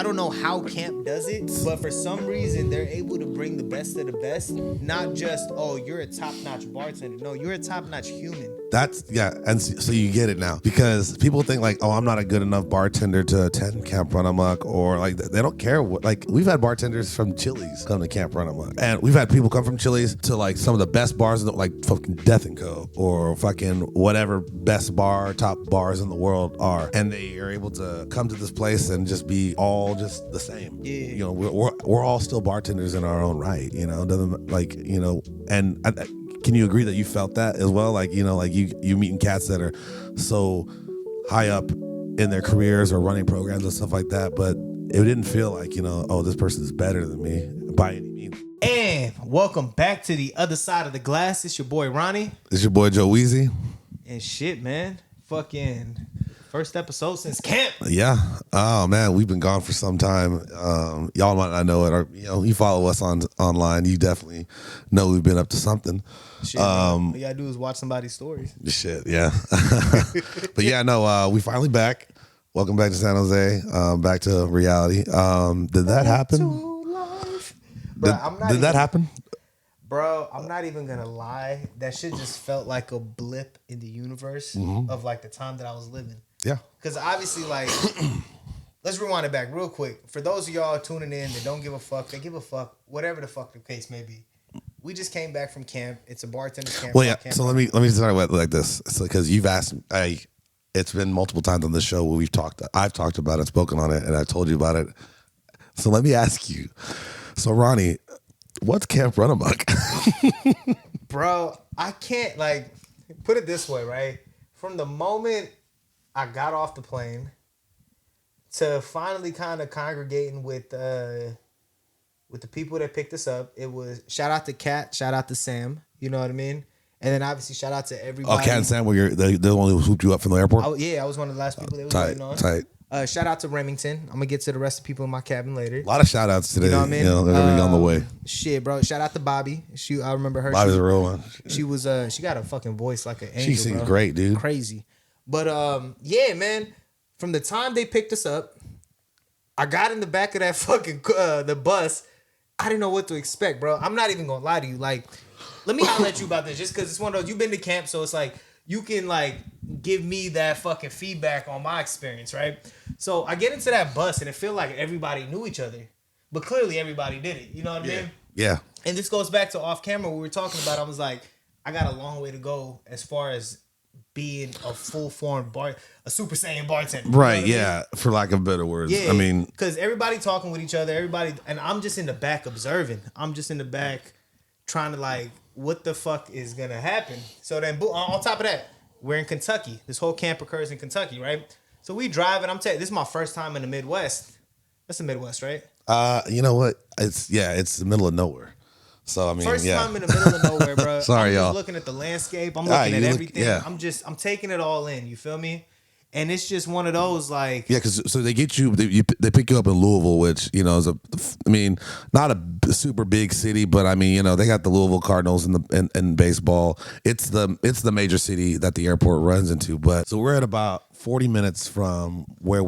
I don't know how camp does it, but for some reason they're able to bring the best of the best. Not just, oh, you're a top-notch bartender. No, you're a top-notch human. That's, yeah, and so you get it now. Because people think like, oh, I'm not a good enough bartender to attend Camp Runamok, or like, they don't care what, like, we've had bartenders from Chili's come to Camp Runamok. And we've had people come from Chili's to like some of the best bars, like fucking Death & Co. or fucking whatever best bar, top bars in the world are. And they are able to come to this place and just be all just the same. Yeah. You know, we're all still bartenders in our own right, you know, doesn't like, you know, and can you agree that you felt that as well? Like, you know, like you meeting cats that are so high up in their careers or running programs and stuff like that, but it didn't feel like, you know, oh, this person is better than me by any means. And welcome back to the other side of the glass. It's your boy Ronnie. It's your boy Joe Weezy. And shit, man. Fucking first episode since camp. Yeah. Oh man, we've been gone for some time. Y'all might not know it, or you know, you follow us online. You definitely know we've been up to something. Shit, all you gotta do is watch somebody's stories. Shit, yeah. But yeah, no, we finally back. Welcome back to San Jose. Back to reality. Did that happen? Did that happen? Bro, I'm not even gonna lie. That shit just felt like a blip in the universe of like the time that I was living. Yeah. Because obviously, like, let's rewind it back real quick. For those of y'all tuning in that don't give a fuck, they give a fuck, whatever the fuck the case may be. We just came back from camp. It's a bartender's camp. Well, yeah. So let me start with like this. It's because you've asked. It's been multiple times on this show where I've talked about it, spoken on it, and I told you about it. So let me ask you. So Ronnie, what's Camp Runamok? Bro, I can't, like, put it this way, right? From the moment I got off the plane to finally kind of congregating with the people that picked us up, it was shout out to Kat, shout out to Sam, you know what I mean? And then obviously shout out to everybody. Oh, Kat and Sam, they're the one who swooped you up from the airport? I was one of the last people they was waiting on. Tight. Shout out to Remington. I'm gonna get to the rest of the people in my cabin later. A lot of shout outs today. You know what I mean? You know, they're gonna be on the way. Shit, bro. Shout out to Bobby. I remember her. Bobby's a real one. She was she got a fucking voice like an angel. She sings bro. great, dude. Crazy. But yeah, man. From the time they picked us up, I got in the back of that fucking the bus. I didn't know what to expect, bro. I'm not even gonna lie to you. Like, let me holler at you about this, just because it's one of those. You've been to camp, so it's like you can like give me that fucking feedback on my experience, right? So I get into that bus and it feel like everybody knew each other, but clearly everybody did it. You know what I mean? Yeah. And this goes back to off camera we were talking about. I was like, I got a long way to go as far as being a full form a Super Saiyan bartender. Right. You know yeah. I mean? For lack of better words. Yeah. I mean, because everybody talking with each other, and I'm just in the back observing. I'm just in the back trying to like, what the fuck is gonna happen? So then, on top of that, we're in Kentucky. This whole camp occurs in Kentucky, right? So we drive, and this is my first time in the Midwest. That's the Midwest, right? You know what? It's the middle of nowhere. So I mean, first time in the middle of nowhere, bro. Sorry, I'm y'all. just looking at the landscape. I'm looking at everything. Yeah. I'm taking it all in. You feel me? And it's just one of those like because so they get you they pick you up in Louisville, which you know is not a super big city, but I mean they got the Louisville Cardinals in baseball. It's the major city that the airport runs into. But so we're at about 40 minutes from where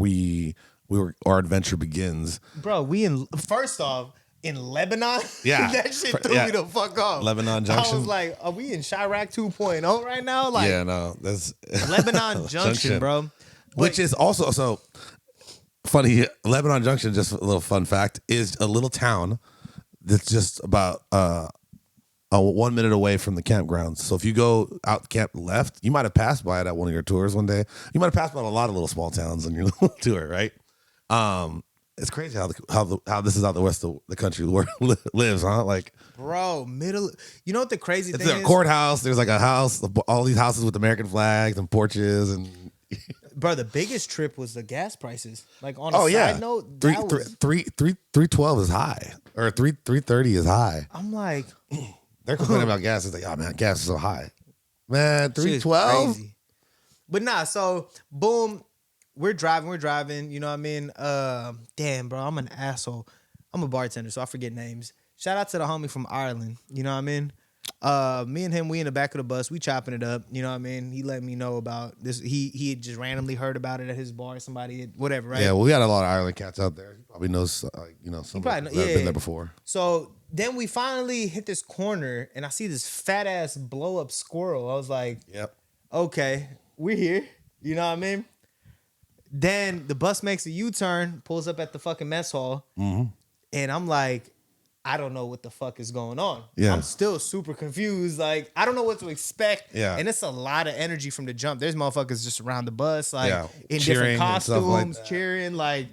our adventure begins. Bro, first off in Lebanon. Yeah, that shit threw me the fuck off. Lebanon Junction. I was like, are we in Chirac 2.0 right now? Like, yeah, no, that's Lebanon Junction, bro. Which is also so funny. Lebanon Junction, just a little fun fact, is a little town that's just about 1 minute away from the campgrounds. So if you go out the camp left, you might have passed by it at one of your tours one day. You might have passed by a lot of little small towns on your little tour, right? It's crazy how this is how the rest of the country lives, huh? Like, bro, you know what the crazy thing is? It's a courthouse. There's like a house, all these houses with American flags and porches and. Bro, the biggest trip was the gas prices. Like on a side note, three 12 is high, or 330 is high. I'm like, they're complaining about gas. It's like, oh man, gas is so high, man. 312. But nah, so boom. We're driving, you know what I mean? Damn, bro, I'm an asshole. I'm a bartender, so I forget names. Shout out to the homie from Ireland, you know what I mean? Me and him, we in the back of the bus, we chopping it up. You know what I mean? He let me know about this. He had just randomly heard about it at his bar. Somebody, whatever, right? Yeah, well, we got a lot of Ireland cats out there. He probably knows, somebody probably that's been there before. So then we finally hit this corner, and I see this fat ass blow up squirrel. I was like, Yep. okay, we're here. You know what I mean? Then the bus makes a U-turn, pulls up at the fucking mess hall, and I'm like, I don't know what the fuck is going on. Yeah. I'm still super confused. Like, I don't know what to expect. Yeah. And it's a lot of energy from the jump. There's motherfuckers just around the bus, like in Cheering different and stuff costumes, like that. cheering. Like,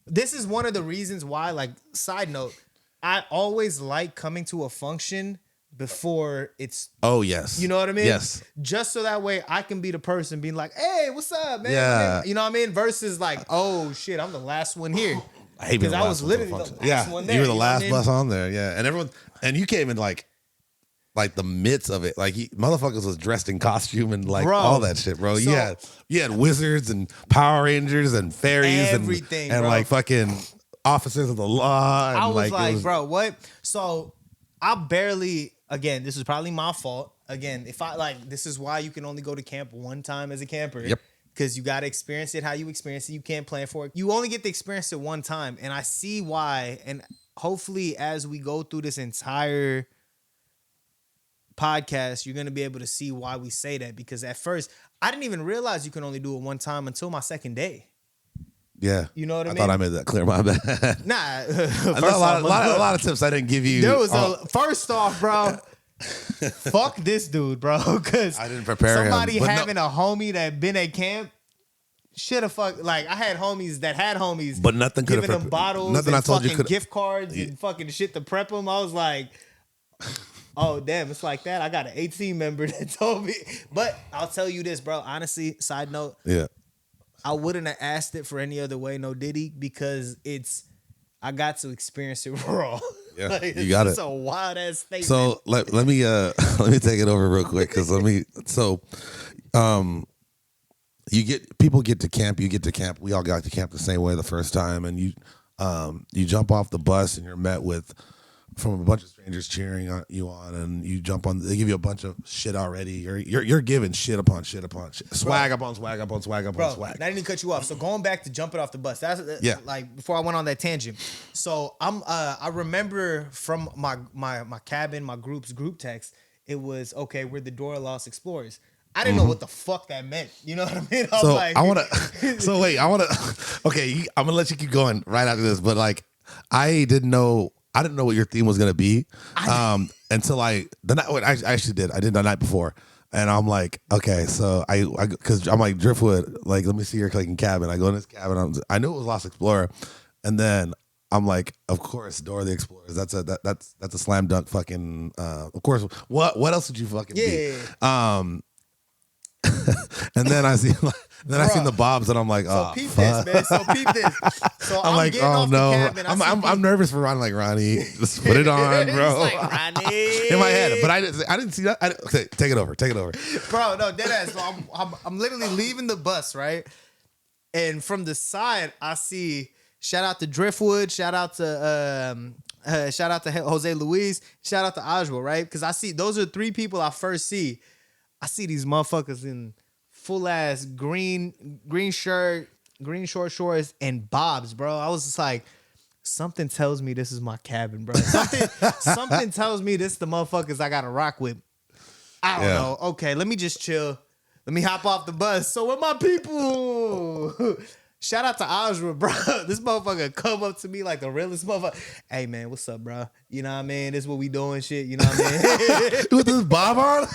this is one of the reasons why, like, side note, I always like coming to a function before it's, Oh, yes. you know what I mean? Yes. Just so that way I can be the person being like, hey, what's up, man? Yeah. You know what I mean? Versus like, oh shit, I'm the last one here. I hate being the I last was one to literally the function. last one there. You were the you know what I last mean? bus on there. Yeah. And you came in like the midst of it. Like, motherfuckers was dressed in costume and like Bro. all that shit, bro. So- you had wizards and Power Rangers and fairies Everything, and bro. like fucking officers of the law. And I was it like, bro, what? So I barely, again, this is probably my fault. Again, if I like, this is why you can only go to camp one time as a camper. Yep. Because you got to experience it how you experience it. You can't plan for it. You only get to experience it one time. And I see why. And hopefully, as we go through this entire podcast, you're going to be able to see why we say that. Because at first, I didn't even realize you can only do it one time until my second day. Yeah. You know what I mean? I thought I made that clear. My bad. Nah. I know a lot of tips I didn't give you. There was first off, bro. Fuck this dude, bro. Because I didn't prepare him, somebody but no- having a homie that been at camp should have fuck. Like I had homies that had homies, But nothing could have giving them bottles, nothing and I told you fucking could gift cards and fucking shit to prep them. I was like, oh damn, it's like that. I got an 18 member that told me. But I'll tell you this, bro. Honestly, side note, Yeah. I wouldn't have asked it for any other way, no Diddy, because I got to experience it raw. Yeah, Like, you got it's it. a wild ass statement. So let me let me take it over real quick because people get to camp. You get to camp. We all got to camp the same way the first time, and you jump off the bus and you're met from a bunch of strangers cheering you on, and you jump on. They give you a bunch of shit already. You're giving shit upon shit upon shit, swag upon swag upon swag upon Bro, swag. I didn't cut you off. So going back to jumping off the bus, that's Yeah. like before I went on that tangent. So I remember from my cabin, my group's group text, it was okay, we're the Dora Lost Explorers. I didn't know what the fuck that meant. You know what I mean? I was So like, I want to. So wait, I want to. Okay, I'm gonna let you keep going right after this, but like, I didn't know what your theme was gonna be until I actually did. I did the night before, and I'm like, okay, so because I'm like Driftwood, like let me see your clicking cabin. I go in this cabin. I knew it was Lost Explorer, and then I'm like, of course, Dora the Explorers. That's a slam dunk. Fucking of course. What else would you fucking be? And then I see the bobs, and I'm like, oh, peep fuck. this, man. So peep this. So I'm like, getting oh off the no, cabin, I'm nervous for Ronnie. Like Ronnie, just put it on, bro. It's like, Ronnie. In my head, but I didn't see that. Okay, take it over. Bro, no, deadass. So I'm literally leaving the bus, right? And from the side, I see shout out to Driftwood, shout out to Jose Luis, shout out to Oswald, right? Because I see those are three people I first see. I see these motherfuckers in full ass green shirt, green short shorts, and bobs, bro. I was just like, something tells me this is my cabin, bro. Something tells me this is the motherfuckers I gotta rock with. I don't know. Okay, let me just chill. Let me hop off the bus. So with my people. Shout out to Oswald, bro. This motherfucker come up to me like the realest motherfucker. Hey, man, what's up, bro? You know what I mean? This is what we doing shit. You know what I mean? With this bob on?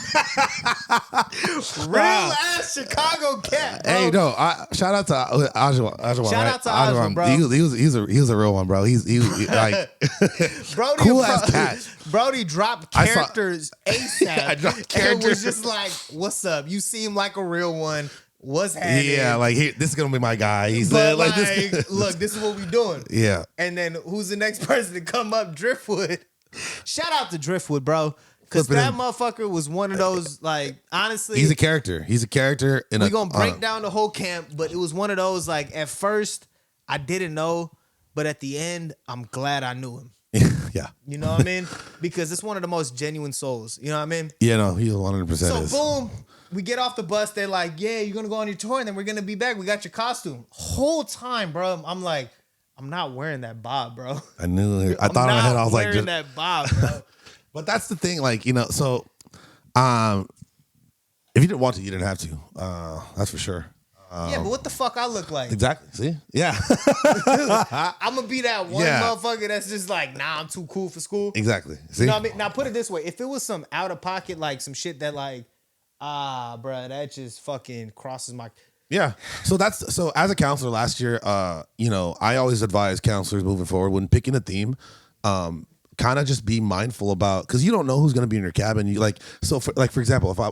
Real ass Chicago cat, bro. Hey, no. Shout out to Oswald. Shout out to Oswald, bro. He was a real one, bro. He's like Brody, cool ass cat. Brody dropped characters ASAP. I dropped And characters. was just like, what's up? You seem like a real one. What's happening? Yeah, like this is gonna be my guy. He's But like this. look, this is what we doing. Yeah. And then who's the next person to come up? Driftwood. Shout out to Driftwood, bro. Because that motherfucker was one of those, like, honestly. He's a character. We're going to break down the whole camp, but it was one of those, like, at first, I didn't know, but at the end, I'm glad I knew him. Yeah. You know what I mean? Because it's one of the most genuine souls. You know what I mean? Yeah, no, he 100% So is. boom, we get off the bus. They're like, yeah, you're going to go on your tour and then we're going to be back. We got your costume. Whole time, bro, I'm like, I'm not wearing that bob, bro. I knew. I thought in my head, I was like, wearing that bob, bro. But that's the thing, like, you know, so if you didn't want to, you didn't have to. That's for sure. Yeah, but what the fuck I look like? Exactly. See? Yeah. I'm going to be that one motherfucker that's just like, nah, I'm too cool for school. Exactly. See? You know what I mean? Now, put it this way. If it was some out-of-pocket, like, some shit that, like, bro, that just fucking crosses my... Yeah. So as a counselor last year, you know, I always advise counselors moving forward when picking a theme, kind of just be mindful about, because you don't know who's going to be in your cabin. You like, so for example, if I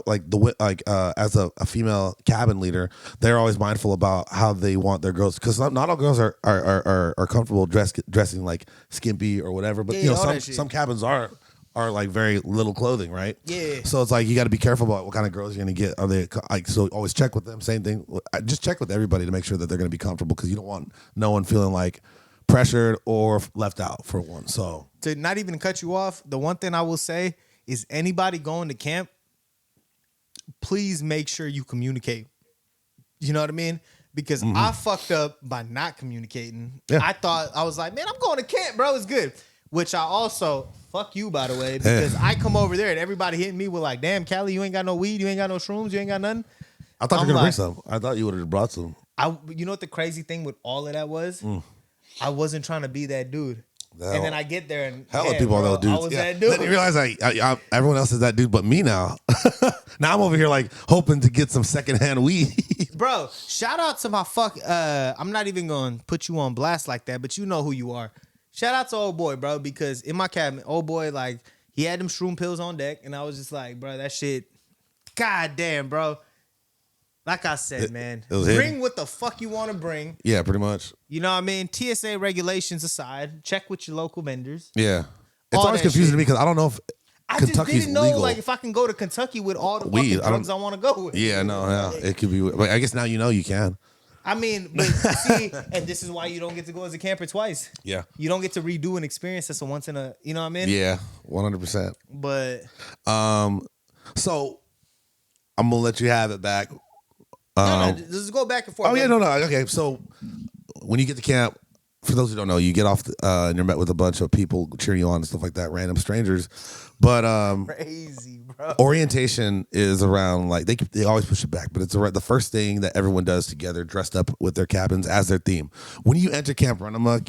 as a female cabin leader, they're always mindful about how they want their girls, because not all girls are comfortable dressing like skimpy or whatever. But you know, some cabins are like very little clothing, right? Yeah. So it's like you got to be careful about what kind of girls you're gonna get. Are they like, so always check with them. Same thing. Just check with everybody to make sure that they're gonna be comfortable, because you don't want no one feeling like pressured or left out for one. So to not even cut you off, the one thing I will say is anybody going to camp, please make sure you communicate. You know what I mean? Because I fucked up by not communicating. Yeah. I was like, man, I'm going to camp, bro. It's good. Which I also, fuck you, by the way, because I come over there and everybody hitting me with like, damn, Cali, you ain't got no weed, you ain't got no shrooms, you ain't got nothing. I thought you were going to bring some. I thought you would have brought some. You know what the crazy thing with all of that was? I wasn't trying to be that dude. And then I get there and hella people are those dudes. I was that dude. Then you realize everyone else is that dude but me now. Now I'm over here like hoping to get some secondhand weed. Bro, shout out to my I'm not even going to put you on blast like that, but you know who you are. Shout out to old boy, bro, because in my cabin, old boy, like, he had them shroom pills on deck, and I was just like, bro, that shit, god damn, bro. Like I said, man, bring what the fuck you want to bring. Yeah, pretty much. You know what I mean? TSA regulations aside, check with your local vendors. Yeah. It's always confusing to me because I don't know if Kentucky's just didn't know, legal. like, if I can go to Kentucky with all the weed, drugs I want to go with. Yeah, no, it could be. But I guess now you know you can. I mean, but see, and this is why you don't get to go as a camper twice. Yeah. You don't get to redo an experience that's a once in a, you know what I mean? Yeah, 100%. But. So, I'm going to let you have it back. No, just go back and forth. Oh, yeah, no. Okay, so when you get to camp, for those who don't know, you get off and you're met with a bunch of people cheering you on and stuff like that, random strangers. But crazy, bro. Orientation is around, like, they always push it back, but it's the first thing that everyone does together, dressed up with their cabins as their theme. When you enter Camp Runamok,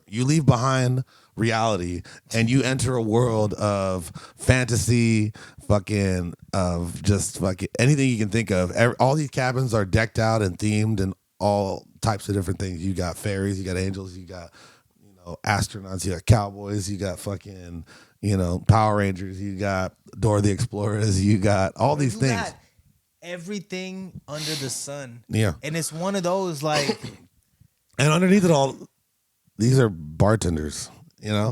you leave behind reality and you enter a world of fantasy, of just anything you can think of. All these cabins are decked out and themed and all types of different things. You got fairies, you got angels, you got astronauts, you got cowboys, you got Power Rangers, you got Dora the Explorers, you got all these things. Got everything under the sun. Yeah. And it's one of those like and underneath it all, these are bartenders.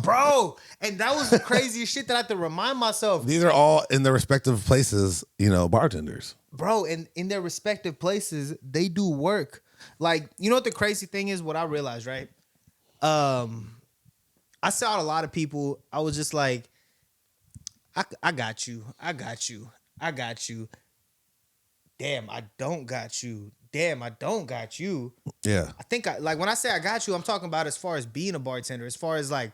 Bro, and that was the craziest shit that I had to remind myself. These are all in their respective places, bartenders. Bro, and in their respective places, they do work. Like, you know what the crazy thing is? What I realized, right? I saw a lot of people. I was just like, I got you. Damn, I don't got you. Damn, I don't got you. Yeah. I think when I say I got you, I'm talking about as far as being a bartender, as far as like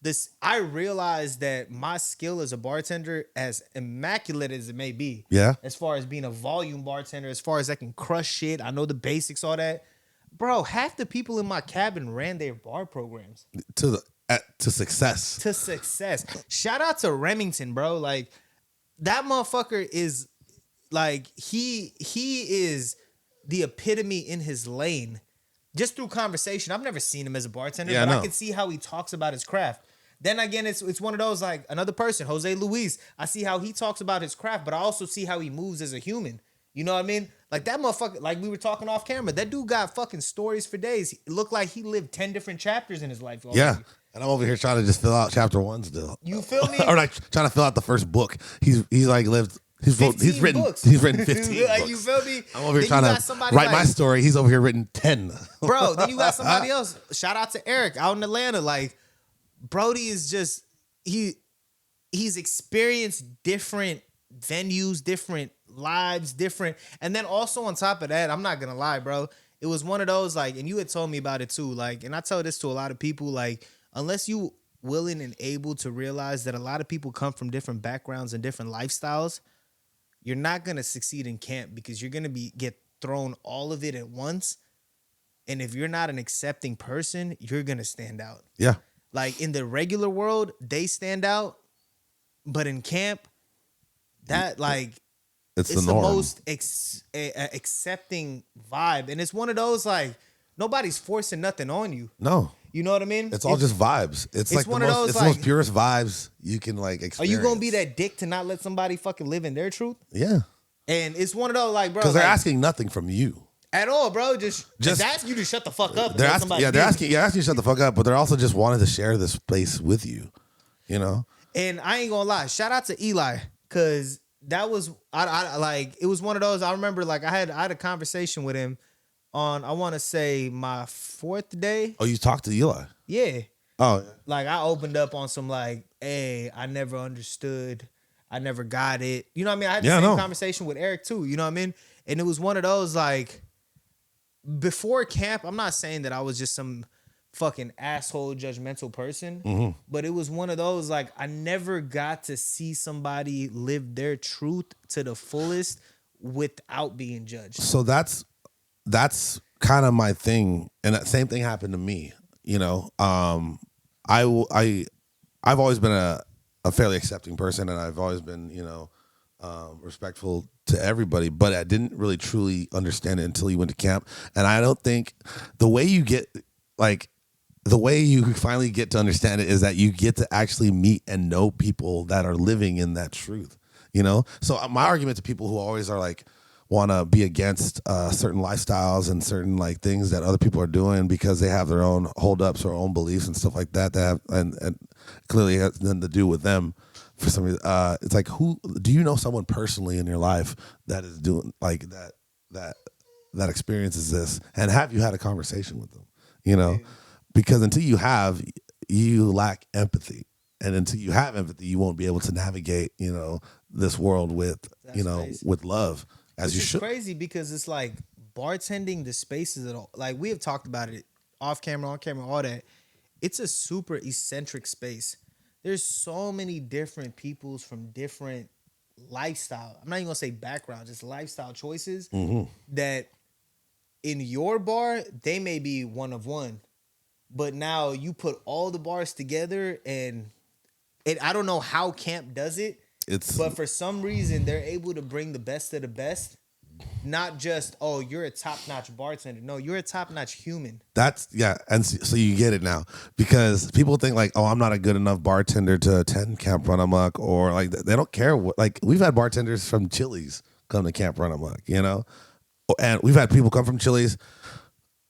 this, I realized that my skill as a bartender, as immaculate as it may be, as far as being a volume bartender, as far as I can crush shit, I know the basics, all that. Bro, half the people in my cabin ran their bar programs. To success. To success. Shout out to Remington, bro. Like, that motherfucker is like, he is the epitome in his lane. Just through conversation. I've never seen him as a bartender, but I can see how he talks about his craft. Then again, it's one of those, like, another person, Jose Luis. I see how he talks about his craft, but I also see how he moves as a human. You know what I mean? Like, that motherfucker, like we were talking off camera, that dude got fucking stories for days. It looked like he lived 10 different chapters in his life already. Yeah. And I'm over here trying to just fill out chapter 1 still. You feel me? Or like trying to fill out the first book. He's like lived... He's written books. He's written 15 books. You feel me? I'm over here trying to write my story. He's over here written 10. Bro, then you got somebody else. Shout out to Eric out in Atlanta. Like, Brody is just he's experienced different venues, different lives, different. And then also on top of that, I'm not gonna lie, bro. It was one of those like, and you had told me about it too. Like, and I tell this to a lot of people, like, unless you willing and able to realize that a lot of people come from different backgrounds and different lifestyles, you're not gonna succeed in camp because you're gonna get thrown all of it at once. And if you're not an accepting person, you're gonna stand out. Yeah. Like in the regular world, they stand out, but in camp, that like it's the norm. most accepting vibe, and it's one of those like nobody's forcing nothing on you. No, you know what I mean. It's all just vibes. It's like one of those. It's like, the most purest vibes you can like experience. Are you gonna be that dick to not let somebody fucking live in their truth? Yeah. And it's one of those like, bro, because they're like, asking nothing from you. At all, bro. Just asking you to shut the fuck up. They're asking you to shut the fuck up, but they're also just wanting to share this space with you, you know? And I ain't gonna lie, shout out to Eli, because that was I like it was one of those. I remember like I had a conversation with him on, I want to say my 4th day. Oh, you talked to Eli? Yeah. Oh, yeah. Like I opened up on some like, hey, I never understood. I never got it. You know what I mean? I had the same conversation with Eric too. You know what I mean? And it was one of those like, before camp, I'm not saying that I was just some fucking asshole judgmental person, but it was one of those like I never got to see somebody live their truth to the fullest without being judged. So that's kind of my thing, and that same thing happened to me. You know, I've always been a fairly accepting person, and I've always been, you know, respectful to everybody, but I didn't really truly understand it until you went to camp. And I don't think the way you finally get to understand it is that you get to actually meet and know people that are living in that truth, you know? So my argument to people who always are like, want to be against certain lifestyles and certain like things that other people are doing because they have their own holdups or own beliefs and stuff like that, and clearly has nothing to do with them. For some reason, it's like, who do you know someone personally in your life that is doing like that experiences this, and have you had a conversation with them? You know, because until you have, you lack empathy, and until you have empathy, you won't be able to navigate, you know, this world with crazy. With love as you should. It's crazy because it's like bartending, the spaces at all. Like we have talked about it off camera, on camera, all that. It's a super eccentric space. There's so many different peoples from different lifestyle. I'm not even gonna say background, just lifestyle choices that in your bar, they may be one of one. But now you put all the bars together and I don't know how camp does it. But for some reason they're able to bring the best of the best. Not just, oh, you're a top-notch bartender. No, you're a top-notch human. And so you get it now. Because people think like, oh, I'm not a good enough bartender to attend Camp Runamok, or like they don't care what, like we've had bartenders from Chili's come to Camp Runamok, you know? And we've had people come from Chili's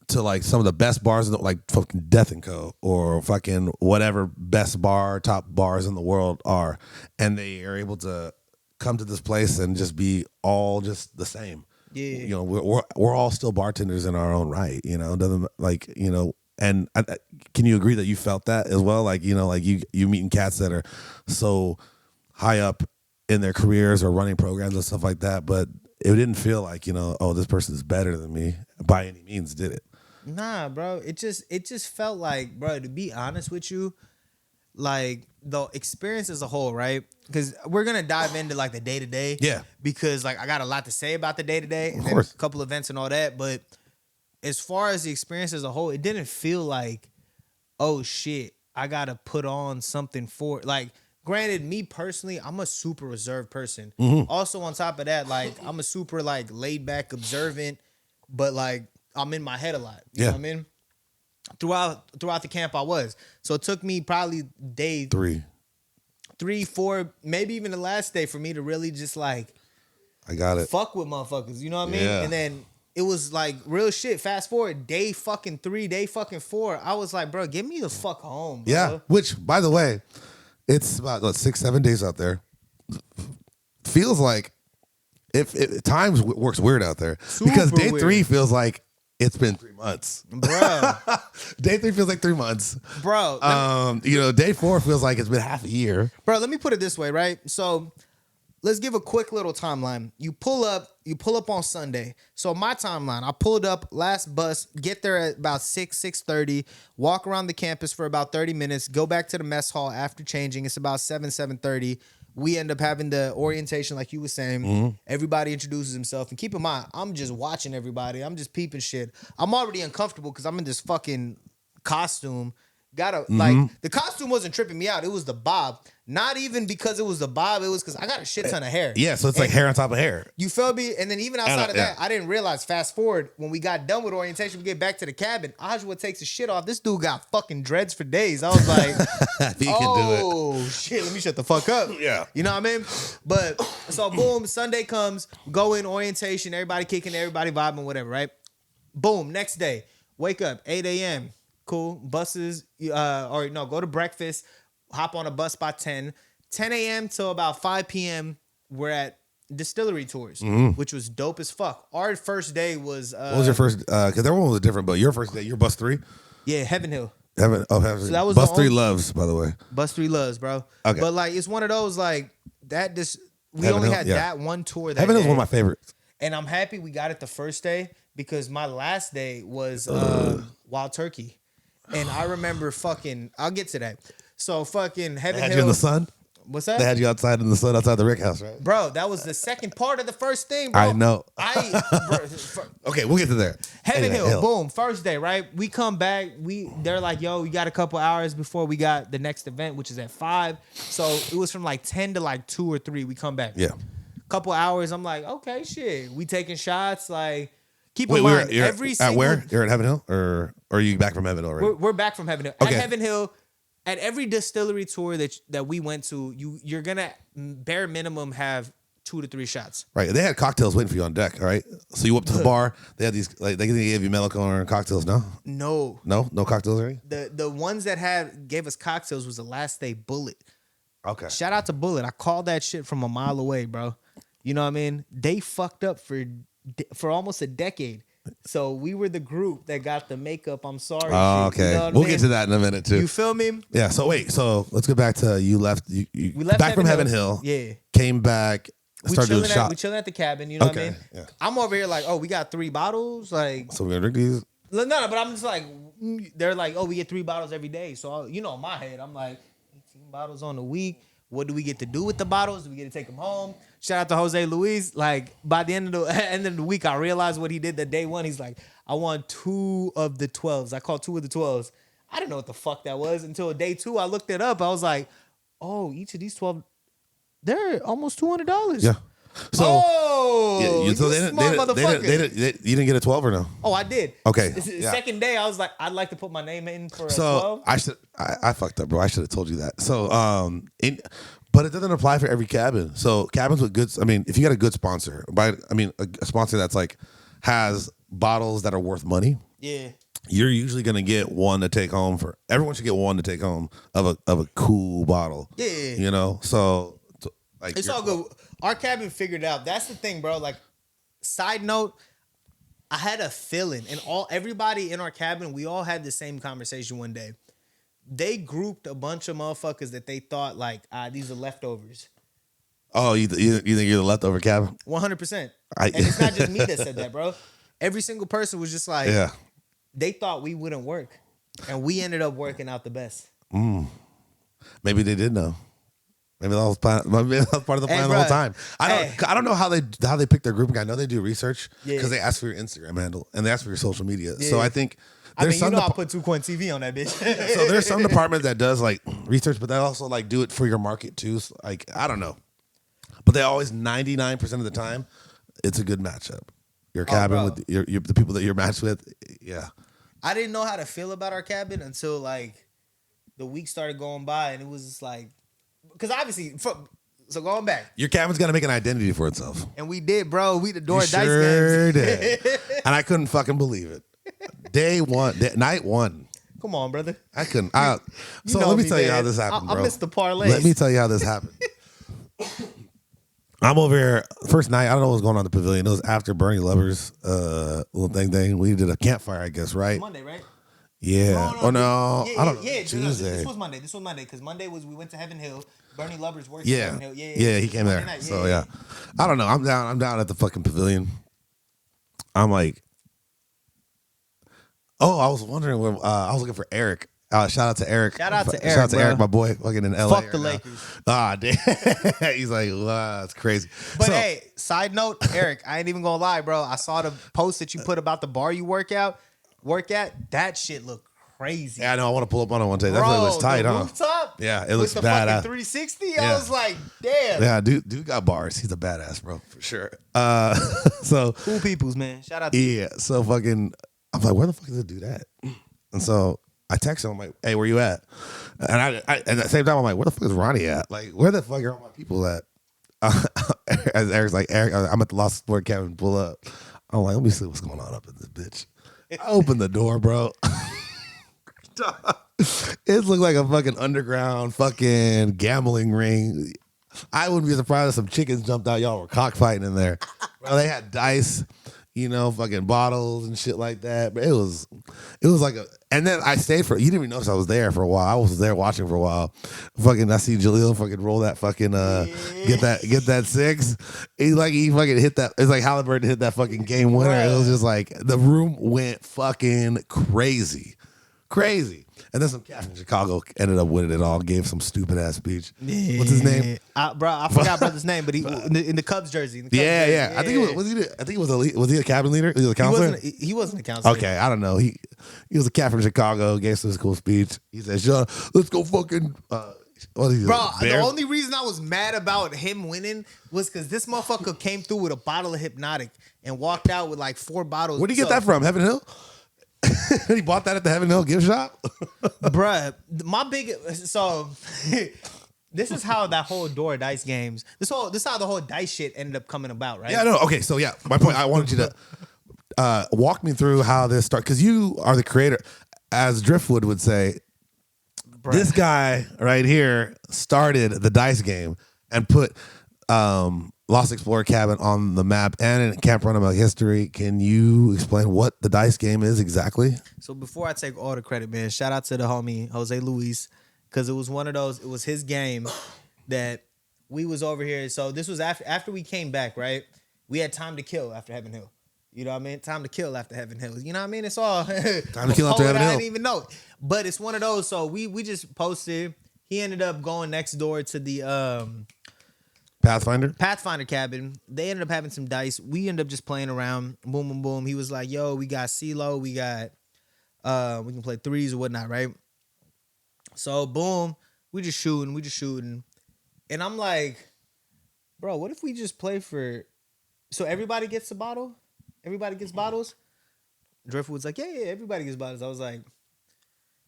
to like some of the best bars, like fucking Death and Co. or fucking whatever best top bars in the world are. And they are able to come to this place and just be all just the same. Yeah, you know, we're all still bartenders in our own right. You know, doesn't like, you know. And can you agree that you felt that as well? Like, you know, like you meeting cats that are so high up in their careers or running programs and stuff like that, but it didn't feel like, you know, oh, this person is better than me by any means, did it? Nah, bro. It just felt like, bro, to be honest with you, like the experience as a whole, right? Because we're gonna dive into like the day to day, because like I got a lot to say about the day to day, and then a couple events and all that. But as far as the experience as a whole, it didn't feel like, oh shit, I gotta put on something for like. Granted, me personally, I'm a super reserved person. Also, on top of that, like I'm a super like laid back, observant, but like I'm in my head a lot. You know what I mean? Throughout the camp I was. So it took me probably day 3, 4, maybe even the last day for me to really just like I got it. Fuck with motherfuckers, you know what I mean? And then it was like real shit. Fast forward, day fucking 3, day fucking 4. I was like, bro, get me the fuck home, bro. Yeah, which by the way, it's about 6-7 days out there. Feels like if times works weird out there. Super because day weird. 3 feels like It's been 3 months. Bro. Day 3 feels like 3 months. Bro. Day 4 feels like it's been half a year. Bro, let me put it this way, right? So let's give a quick little timeline. You pull up on Sunday. So my timeline, I pulled up last bus, get there at about 6:30, walk around the campus for about 30 minutes, go back to the mess hall after changing. It's about 7:30. We end up having the orientation, like you were saying. Mm-hmm. Everybody introduces himself. And keep in mind, I'm just watching everybody. I'm just peeping shit. I'm already uncomfortable because I'm in this fucking costume. Like, the costume wasn't tripping me out. It was the bob. Not even because it was the bob. It was because I got a shit ton of hair. Yeah, so it's like hair on top of hair. You feel me? And then even outside of that, I didn't realize, fast forward, when we got done with orientation, we get back to the cabin, Ajwa takes his shit off. This dude got fucking dreads for days. I was like, he can do it. Oh, shit, let me shut the fuck up. Yeah. You know what I mean? But, so boom, Sunday comes, go in, orientation, everybody kicking, everybody vibing, whatever, right? Boom, next day, wake up, 8 a.m., cool, buses, go to breakfast, hop on a bus by 10 a.m. till about 5 p.m. we're at distillery tours, which was dope as fuck. Our first day was what was your first? Because everyone was different, but your first day, your bus 3. Yeah, Heaven Hill. Heaven. So that was bus 3 loves, by the way. Bus 3 loves, bro. Okay. But like, it's one of those like that. We Heaven only Hill, had that one tour. Heaven Hill is one of my favorites. And I'm happy we got it the first day because my last day was Wild Turkey. And I remember I'll get to that. So fucking Heaven Hill. Had you in the sun? What's that? They had you outside in the sun outside the Rick House, right? Bro, that was the second part of the first thing, bro. I know. Okay, we'll get to there. Heaven Hill, boom, first day, right? We come back. They're like, yo, we got a couple hours before we got the next event, which is at 5. So it was from like 10 to like 2 or 3. We come back. Yeah. Couple hours. I'm like, okay, shit. We taking shots, like. Keep in mind, every single... Where? You're at Heaven Hill? Or are you back from Heaven Hill already? We're back from Heaven Hill. Okay. At Heaven Hill, at every distillery tour that we went to, you're going to bare minimum have 2 to 3 shots. Right. They had cocktails waiting for you on deck, right? So you went up to the bar. They had these, like, they gave you Mellow and cocktails, no? No. No cocktails already? The ones that gave us cocktails was the last day Bullet. Okay. Shout out to Bullet. I called that shit from a mile away, bro. You know what I mean? They fucked up for almost a decade. So we were the group that got the makeup. I'm sorry. Oh, okay. You know we'll get to that in a minute too. You feel me? Yeah. So wait. So let's go back to you left. We left back from Heaven Hill. Yeah. Came back. Started doing shots. We chilling at the cabin. You know what I mean? Yeah. I'm over here like, oh, we got 3 bottles. Like, so we're gonna drink these. No, but I'm just like, they're like, oh, we get 3 bottles every day. So in my head, I'm like, 18 bottles on a week. What do we get to do with the bottles? Do we get to take them home? Shout out to Jose Luis. Like, by the end of the week, I realized what he did the day one. He's like, I want 2 of the 12s. I called 2 of the 12s. I didn't know what the fuck that was until day 2. I looked it up. I was like, oh, each of these 12, they're almost $200. Yeah. So, so they you didn't get a 12 or no? Oh, I did. Okay. Second day, I was like, I'd like to put my name in for a 12. I fucked up, bro. I should have told you that. So, but it doesn't apply for every cabin. So cabins with good, I mean, if you got a good sponsor, a sponsor that's like has bottles that are worth money. Yeah. You're usually gonna get one to take home everyone should get one to take home of a cool bottle. Yeah. You know, so like it's all good. Our cabin figured it out. That's the thing, bro. Like, side note, I had a feeling, and everybody in our cabin, we all had the same conversation one day. They grouped a bunch of motherfuckers that they thought like, these are leftovers. Oh, you think you're the leftover cabin? 100%. And it's not just me that said that, bro. Every single person was just like, yeah. They thought we wouldn't work, and we ended up working out the best. Maybe they did know. Maybe that was part of the plan the whole time. I don't know how they pick their grouping. I know they do research because they ask for your Instagram handle and they ask for your social media. Yeah. So I think there's I put 2 Coin TV on that bitch. So there's some department that does like research, but they also like do it for your market too. So, like, I don't know, but they always 99% of the time it's a good matchup. Your cabin with the people that you're matched with. Yeah. I didn't know how to feel about our cabin until like the week started going by, and it was just like. Because obviously, so going back. Your cabin's got to make an identity for itself. And we did, bro. We adored dice sure games. Did. And I couldn't fucking believe it. Night one. Come on, brother. I couldn't. So let me tell you how this happened, bro. I missed the parlay. Let me tell you how this happened. I'm over here. First night, I don't know what's going on in the pavilion. It was after Bernie Lover's little thing. We did a campfire, I guess, right? Monday, right? Yeah. No, Oh no, yeah, I don't know. yeah. Tuesday. This was Monday. This was Monday because Monday was we went to Heaven Hill. Bernie Lovers works at Yeah. Heaven Hill. Yeah, he came Monday there. night. So yeah. I don't know. I'm down at the fucking pavilion. I'm like, oh, I was wondering where I was looking for Eric. Shout out to Eric. Shout out to Shout out to bro. Eric, my boy, fucking in LA. Fuck the right now. Lakers. Ah, damn. He's like, wow, that's crazy. But So, hey, side note, Eric, I ain't even gonna lie, bro. I saw the post that you put about the bar you work at. That shit looked crazy. yeah, I know. I want to pull up on it one day. That Bro, really was tight, the huh? rooftop Yeah, it looks with the badass. fucking 360. Yeah. I was like, damn. Yeah, dude got bars. He's a badass, bro, for sure. So Cool peoples, man. Shout out to yeah, so fucking, I'm like, where the fuck does it do that? And so I text him. I'm like, hey, where you at? And I at the same time, I'm like, where the fuck is Ronnie at? Like, where the fuck are all my people at? As Eric's like, Eric, I'm at the Lost Sport Cabin. Pull up. I'm like, let me see what's going on up in this bitch. I open the door, bro. It looked like a fucking underground fucking gambling ring. I wouldn't be surprised if some chickens jumped out. Y'all were cockfighting in there. Bro, they had dice, fucking bottles and shit like that. But it was like a. And then I stayed for. You didn't even notice I was there for a while. I was there watching for a while. Fucking, I see Jaleel fucking roll that fucking get that six. He fucking hit that. It's like Halliburton hit that fucking game winner. It was just like the room went fucking crazy. And then some cat from Chicago ended up winning it all. Gave some stupid ass speech. Yeah. What's his name? Bro, I forgot brother's name, but he in the Cubs jersey. Yeah. I think he was he a cabin leader? Was he a counselor? He wasn't a counselor. Okay, I don't know. He was a cat from Chicago. Gave some cool speech. He said, "Shut up, let's go fucking." Bro, the only reason I was mad about him winning was because this motherfucker came through with a bottle of Hypnotic and walked out with like 4 bottles. Where'd he get that from? Heaven Hill? He bought that at the Heaven Hill gift shop? Bruh, this is how that whole door dice games, this is how the whole dice shit ended up coming about, right? Yeah, no. Okay, so yeah, my point, I wanted you to walk me through how this started, because you are the creator. As Driftwood would say, bruh, this guy right here started the dice game and put Lost Explorer Cabin on the map and in Camp Runamok history. Can you explain what the dice game is exactly? So before I take all the credit, man, shout out to the homie Jose Luis, because it was one of those. It was his game that we was over here. So this was after we came back, right? We had time to kill after Heaven Hill. You know what I mean? Time to kill after Heaven Hill. You know what I mean? It's all time to kill after Heaven Hill. I didn't even know, but it's one of those. So we just posted. He ended up going next door to the Pathfinder cabin. They ended up having some dice. We ended up just playing around. Boom, boom, boom. He was like, yo, we got CeeLo. We got, we can play threes or whatnot, right? So, boom. We just shooting. And I'm like, bro, what if we just play for, so everybody gets a bottle? Everybody gets bottles? Driftwood's like, yeah, everybody gets bottles. I was like,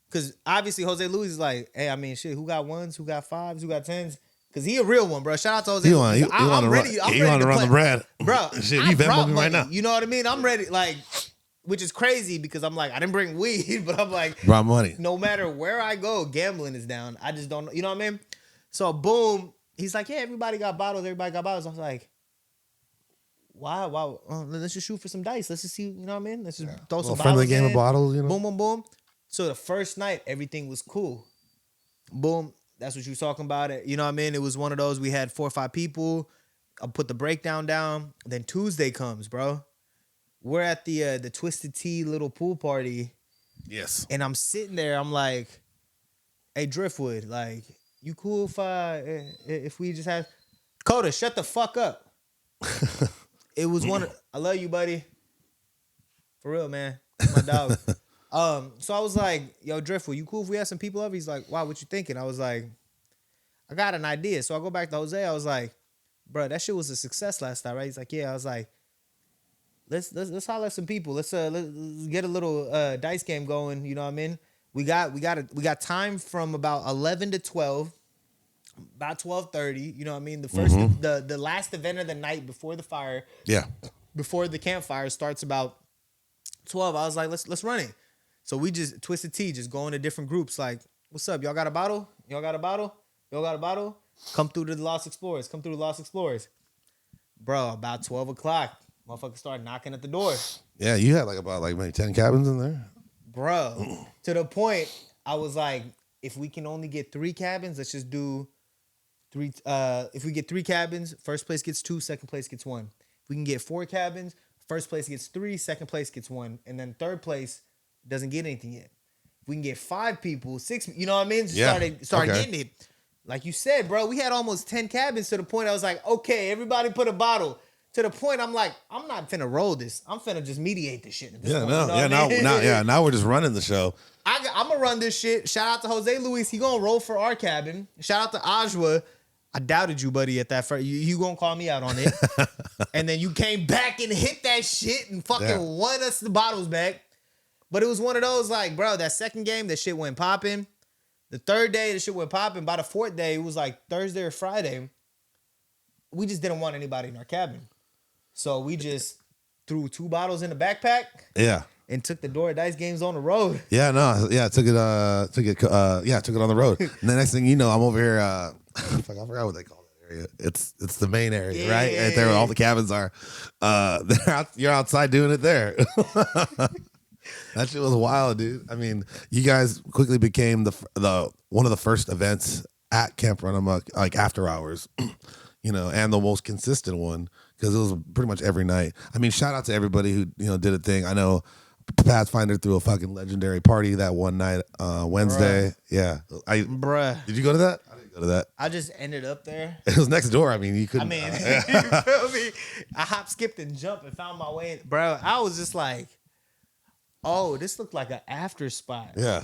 because obviously Jose Luis is like, hey, I mean, shit, who got ones? Who got fives? Who got tens? Because he a real one, bro. Shout out to Jose. I'm ready to run the bread. Bro, shit, you Venmo me right now. You know what I mean? I'm ready, like, which is crazy because I'm like, I didn't bring weed, but I'm like, brought money. No matter where I go, gambling is down. I just don't, you know what I mean? So, boom. He's like, yeah, everybody got bottles. I was like, why? Let's just shoot for some dice. Let's just see, you know what I mean? Let's just throw some friendly bottles game in. of bottles, you know? Boom, boom, boom. So, the first night, everything was cool. Boom. That's what you was talking about. It, you know what I mean? It was one of those. We had 4 or 5 people. I put the breakdown down. Then Tuesday comes, bro. We're at the Twisted Tea little pool party. Yes. And I'm sitting there. I'm like, hey, Driftwood, like, you cool if we just have Coda? Shut the fuck up. It was I love you, buddy. For real, man. My dog. So I was like, yo, Driftwood, you cool if we have some people over? He's like, wow, what you thinking? I was like, I got an idea. So I go back to Jose. I was like, bro, that shit was a success last night, right? He's like, yeah. I was like, let's holler at some people. Let's get a little dice game going. You know what I mean? We got time from about 11 to 12, about 12:30. You know what I mean? The first the last event of the night before the fire. Yeah. Before the campfire starts about 12. I was like, let's run it. So we just Twisted Tea, just going to different groups. Like, what's up? Y'all got a bottle? Y'all got a bottle? Y'all got a bottle? Come through to the Lost Explorers. Bro, about 12 o'clock, motherfuckers started knocking at the door. Yeah, you had about maybe 10 cabins in there. Bro, to the point, I was like, if we can only get 3 cabins, let's just do 3. If we get 3 cabins, first place gets 2, second place gets 1. If we can get 4 cabins, first place gets 3, second place gets 1, and then third place doesn't get anything yet. If we can get 5 people, 6, you know what I mean? Just started getting it. Like you said, bro, we had almost 10 cabins to the point I was like, okay, everybody put a bottle. To the point I'm like, I'm not finna roll this. I'm finna just mediate this shit. Now we're just running the show. I'm gonna run this shit. Shout out to Jose Luis. He gonna roll for our cabin. Shout out to Ajwa. I doubted you, buddy, at that first. You gonna call me out on it. And then you came back and hit that shit and fucking won us the bottles back. But it was one of those, like, bro, that second game, that shit went popping. The third day, the shit went popping. By the fourth day, it was like Thursday or Friday. We just didn't want anybody in our cabin. So we just threw 2 bottles in the backpack. Yeah. And took the Dora Dice games on the road. Yeah, no. Yeah, took it on the road. And the next thing you know, I'm over here, I forgot what they call that area. It's the main area, right? Yeah. Right there where all the cabins are. You're outside doing it there. That shit was wild, dude. I mean, you guys quickly became the one of the first events at Camp Runamok, like after hours, and the most consistent one because it was pretty much every night. I mean, shout out to everybody who did a thing. I know Pathfinder threw a fucking legendary party that one night, Wednesday. Bruh. Yeah, did you go to that? I didn't go to that. I just ended up there. It was next door. I mean, you couldn't. You feel me? I hop, skipped, and jumped and found my way in. Bro, I was just like, oh, this looked like an after spot. Yeah.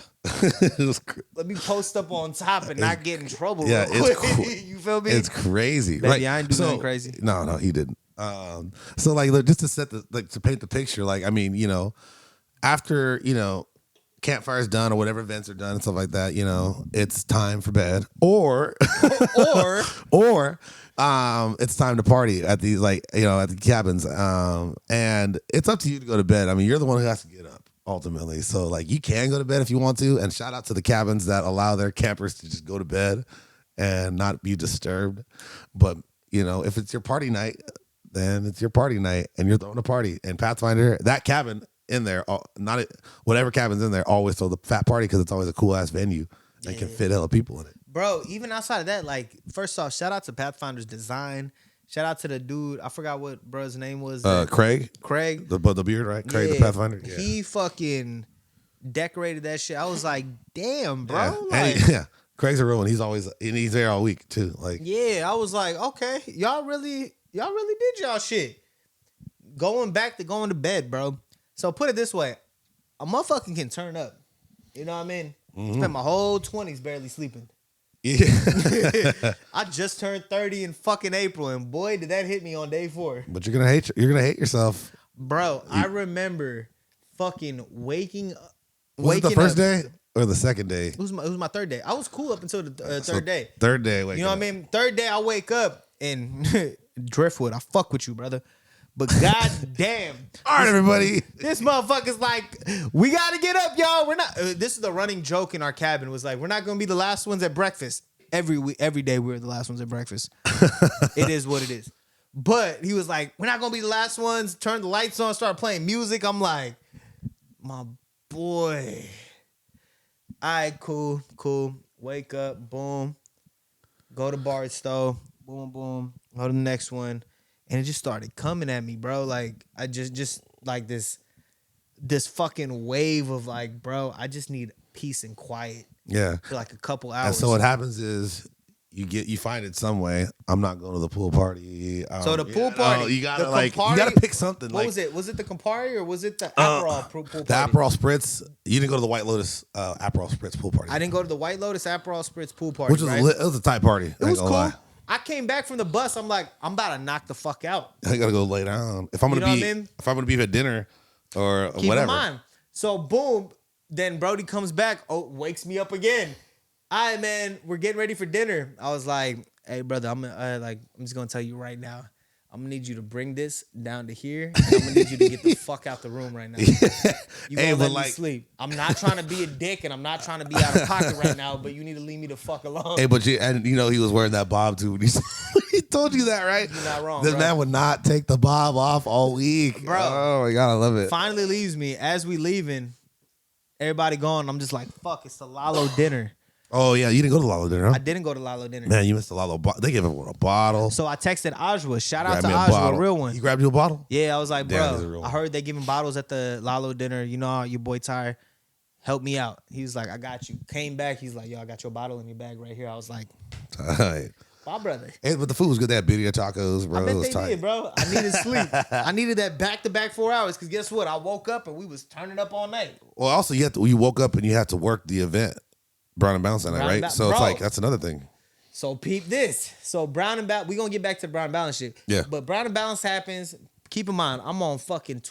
Let me post up on top and not get in trouble. Yeah, you feel me? It's crazy. Baby, I ain't doing nothing crazy. No, he didn't. So like, just to set to paint the picture, like, I mean, after, campfire's done or whatever events are done and stuff like that, it's time for bed or it's time to party at these, like, at the cabins. And it's up to you to go to bed. I mean, you're the one who has to get up ultimately. So like, you can go to bed if you want to, and shout out to the cabins that allow their campers to just go to bed and not be disturbed. But, if it's your party night, then it's your party night and you're throwing a party. And Pathfinder, that cabin in there, whatever cabin's in there, always throw the fat party because it's always a cool ass venue and can fit hella people in it. Bro, even outside of that, like, first off, shout out to Pathfinder's design. Shout out to the dude. I forgot what bro's name was. Craig. The beard, right? Craig the Pathfinder. Yeah. He fucking decorated that shit. I was like, damn, bro. Yeah. Like, Craig's a real one. He's there all week too. Like, yeah, I was like, okay, y'all really did y'all shit. Going back to going to bed, bro. So put it this way, a motherfucker can turn up. You know what I mean? Mm-hmm. Spent my whole 20s barely sleeping. Yeah. I just turned 30 in fucking April, and boy, did that hit me on day 4. But you're gonna hate yourself, bro. I remember fucking waking up. Was it the first day or the second day? It was my third day. I was cool up until the third day. Third day, you know what I mean? Third day, I wake up and Driftwood. I fuck with you, brother. But goddamn. All right, everybody. This motherfucker's like, we got to get up, y'all. We're not. This is the running joke in our cabin. Was like, we're not going to be the last ones at breakfast. Every day we're the last ones at breakfast. It is what it is. But he was like, we're not going to be the last ones. Turn the lights on, start playing music. I'm like, my boy. All right, cool. Wake up, boom. Go to Barstow, boom, boom. Go to the next one. And it just started coming at me, bro. Like, I just like this fucking wave of like, bro, I just need peace and quiet. Yeah. For like a couple hours. And so what happens is you find it some way. I'm not going to the pool party. So the pool party, you gotta pick something. What was it? Was it the Campari or was it the Aperol pool party? The Aperol Spritz. You didn't go to the White Lotus Aperol Spritz pool party. I didn't go to the White Lotus Aperol Spritz pool party. Which was it was a tight party. It was cool. Lie. I came back from the bus. I'm like, I'm about to knock the fuck out. I gotta go lay down. If I'm gonna be at dinner or keep whatever. In mind. So boom, then Brody comes back. Oh, wakes me up again. All right, man, we're getting ready for dinner. I was like, hey, brother, I'm just gonna tell you right now. I'm gonna need you to bring this down to here. And I'm gonna need you to get the fuck out the room right now. You gonna let me sleep. I'm not trying to be a dick and I'm not trying to be out of pocket right now, but you need to leave me the fuck alone. Hey, but he was wearing that bob too when he He told you that, right? You're not wrong, This bro. man would not take the bob off all week. Bro. Oh, my God, I love it. Finally leaves me. As we leaving, everybody gone. I'm just like, fuck, it's the Lalo dinner. Oh, yeah, you didn't go to Lalo dinner, huh? I didn't go to Lalo dinner. Man, you missed the Lalo. They gave everyone a bottle. So I texted Ajwa. Shout out Grabbed to me a Ajwa, bottle. a real one. You grabbed you a bottle? Yeah, I was like, Damn, he's a real bro, I one. heard they giving bottles at the Lalo dinner. You know, your boy Tyre, help me out. He was like, I got you. Came back. He's like, yo, I got your bottle in your bag right here. I was like, All right. my brother. Hey, but the food was good. They had birria tacos, bro. I It bet was they tight. did, bro. I needed sleep. I needed that back-to-back 4 hours because guess what? I woke up and we was turning up all night. Well, also, you woke up and you had to work the event, Brown and Balance that night, Brown and right? So Bro. it's like, that's another thing. So peep this. So Brown and Balance, we going to get back to Brown and Balance shit. Yeah. But Brown and Balance happens. Keep in mind, I'm on fucking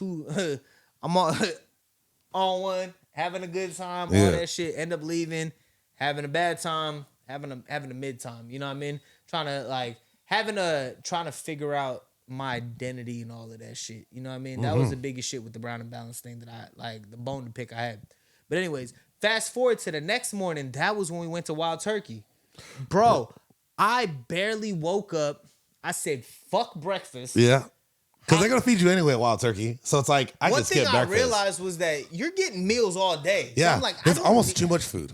I'm on one, having a good time, all Yeah. that shit. End up leaving, having a bad time, having a mid time. You know what I mean? Trying to figure out my identity and all of that shit. You know what I mean? That was the biggest shit with the Brown and Balance thing that I like, the bone to pick I had. But anyways, fast forward to the next morning. That was when we went to Wild Turkey. Bro, I barely woke up. I said, fuck breakfast. Yeah. Because they're going to feed you anyway at Wild Turkey. So it's like, I One can thing skip I breakfast. realized was that you're getting meals all day. So Yeah. I'm like, It's I don't almost need- too much food.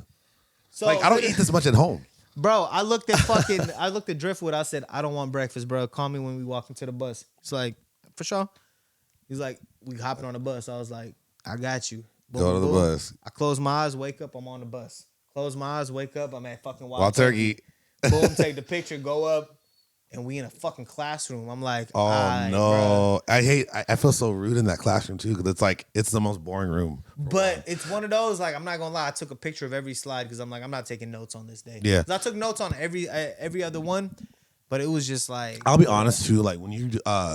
So Like, I don't eat this much at home. Bro, I looked at Driftwood. I said, I don't want breakfast, bro. Call me when we walk into the bus. It's like, for sure. He's like, we hopping on the bus. I was like, I got you. Boom, Go to the boom. bus. I close my eyes, wake up, I'm on the bus. Close my eyes, wake up, I'm at fucking Wild Turkey. Boom, take the picture, go up, and we in a fucking classroom. I'm like, Oh, "Aight, no. I feel so rude in that classroom, too, because it's like, it's the most boring room. But it's one of those, like, I'm not gonna lie, I took a picture of every slide because I'm like, I'm not taking notes on this day. Yeah. 'Cause I took notes on every other one, but it was just like, I'll be honest, too. Like, when you,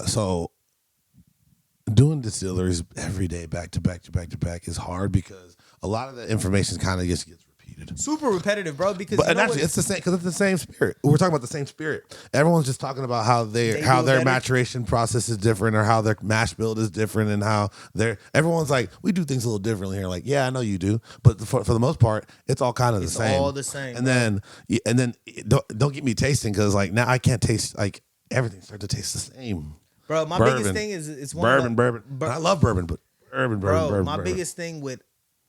so doing distilleries every day, back to back to back to back is hard because a lot of the information kind of gets repeated. super repetitive, bro. Because But you know actually, what? it's the same because it's the same spirit. We're talking about the same spirit. Everyone's just talking about how They do their better. maturation process is different, or how their mash build is different, and how everyone's like, we do things a little differently here. Like, yeah, I know you do, but for the most part, it's all kind of the same. all the same, And then don't get me tasting because like now I can't taste like everything starts to taste the same. Bro, my Bourbon. biggest thing is it's one Bourbon. Bur- And I love bourbon, but bourbon. my biggest thing with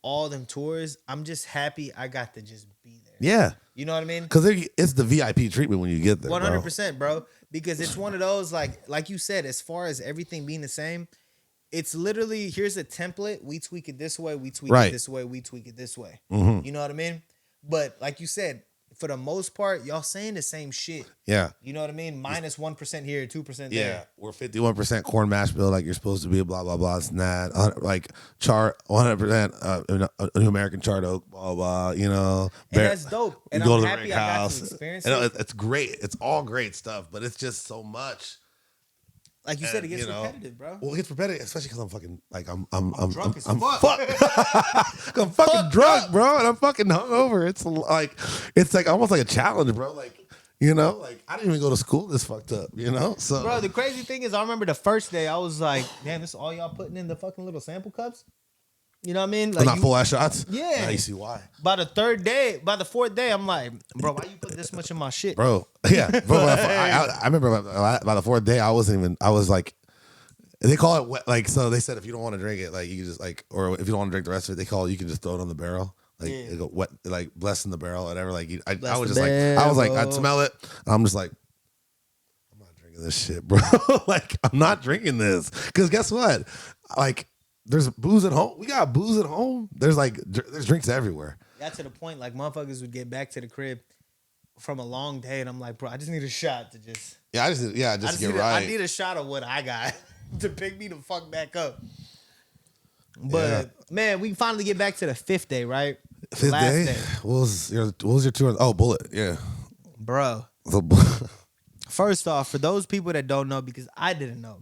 all them tours, I'm just happy I got to just be there. Yeah, You know what I mean? because it's the VIP treatment when you get there. 100%, bro. Because it's one of those, like you said, as far as everything being the same, it's literally, here's a template. We tweak it this way. We tweak Right. it this way. We tweak it this way. Mhm. You know what I mean? But like you said, for the most part, y'all saying the same shit. Yeah. You know what I mean? Minus 1% here, 2% there. Yeah, we're 51% corn mash bill like you're supposed to be. Blah blah blah. It's not like char 100% New American charred oak. Blah blah. You know, And that's dope. We And go I'm to the happy Rick I got House. to experience And it. it's great. It's all great stuff, but it's just so much. Like you said, it And, gets repetitive, bro. Well, it gets repetitive, especially because I'm fucking like I'm drunk as I'm fuck. I'm fucking drunk, bro, and I'm fucking hungover. It's like almost like a challenge, bro. Like, you know, like I didn't even go to school this fucked up, you know. So, Bro, the crazy thing is, I remember the first day, I was like, damn, this is all y'all putting in the fucking little sample cups? You know what I mean? Like not full ass shots. Yeah. Now you see why, by the fourth day, I'm like, bro, why you put this much in my shit? bro. Yeah, bro. I remember by the fourth day, I was like. They call it wet, like, so they said if you don't want to drink it, like you can just like, or if you don't want to drink the rest of it, you can just throw it on the barrel, like it go wet, like blessing the barrel, whatever. Like I was just like, I'd smell it. I'm just like, I'm not drinking this shit, bro. Like I'm not drinking this because guess what? Like there's booze at home. We got booze at home. There's drinks everywhere. Got to the point like motherfuckers would get back to the crib from a long day, and I'm like, bro, I just need a shot to just. Yeah, just get right. I need a shot of what I got to pick me the fuck back up. But man, we finally get back to the fifth day, right? Fifth day. What was your tour? Oh, Bullet. Yeah, bro. First off, for those people that don't know, because I didn't know.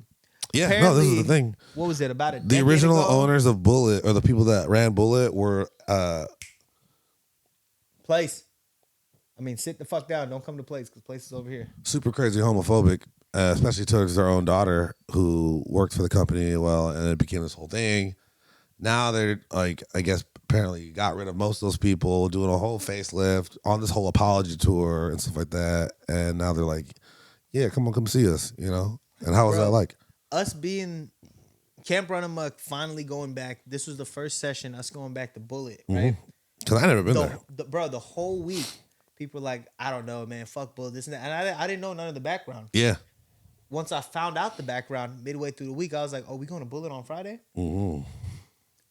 Yeah, no, this is the thing. What was it about? The original owners of Bullet, or the people that ran Bullet, were Place. I mean, sit the fuck down. Don't come to Place because Place is over here. super crazy homophobic, especially towards their own daughter who worked for the company. Well, and it became this whole thing. Now they're like, I guess apparently got rid of most of those people, doing a whole facelift on this whole apology tour and stuff like that. And now they're like, Yeah, come see us. You know. And how was Bro, that like? Us being Camp Runamok finally going back. This was the first session, us going back to Bullet, right? Because I never been there. Bro, the whole week, people were like, I don't know, man, fuck Bullet, this and that. And I didn't know none of the background. Yeah. Once I found out the background midway through the week, I was like, oh, we going to Bullet on Friday? Mm-hmm.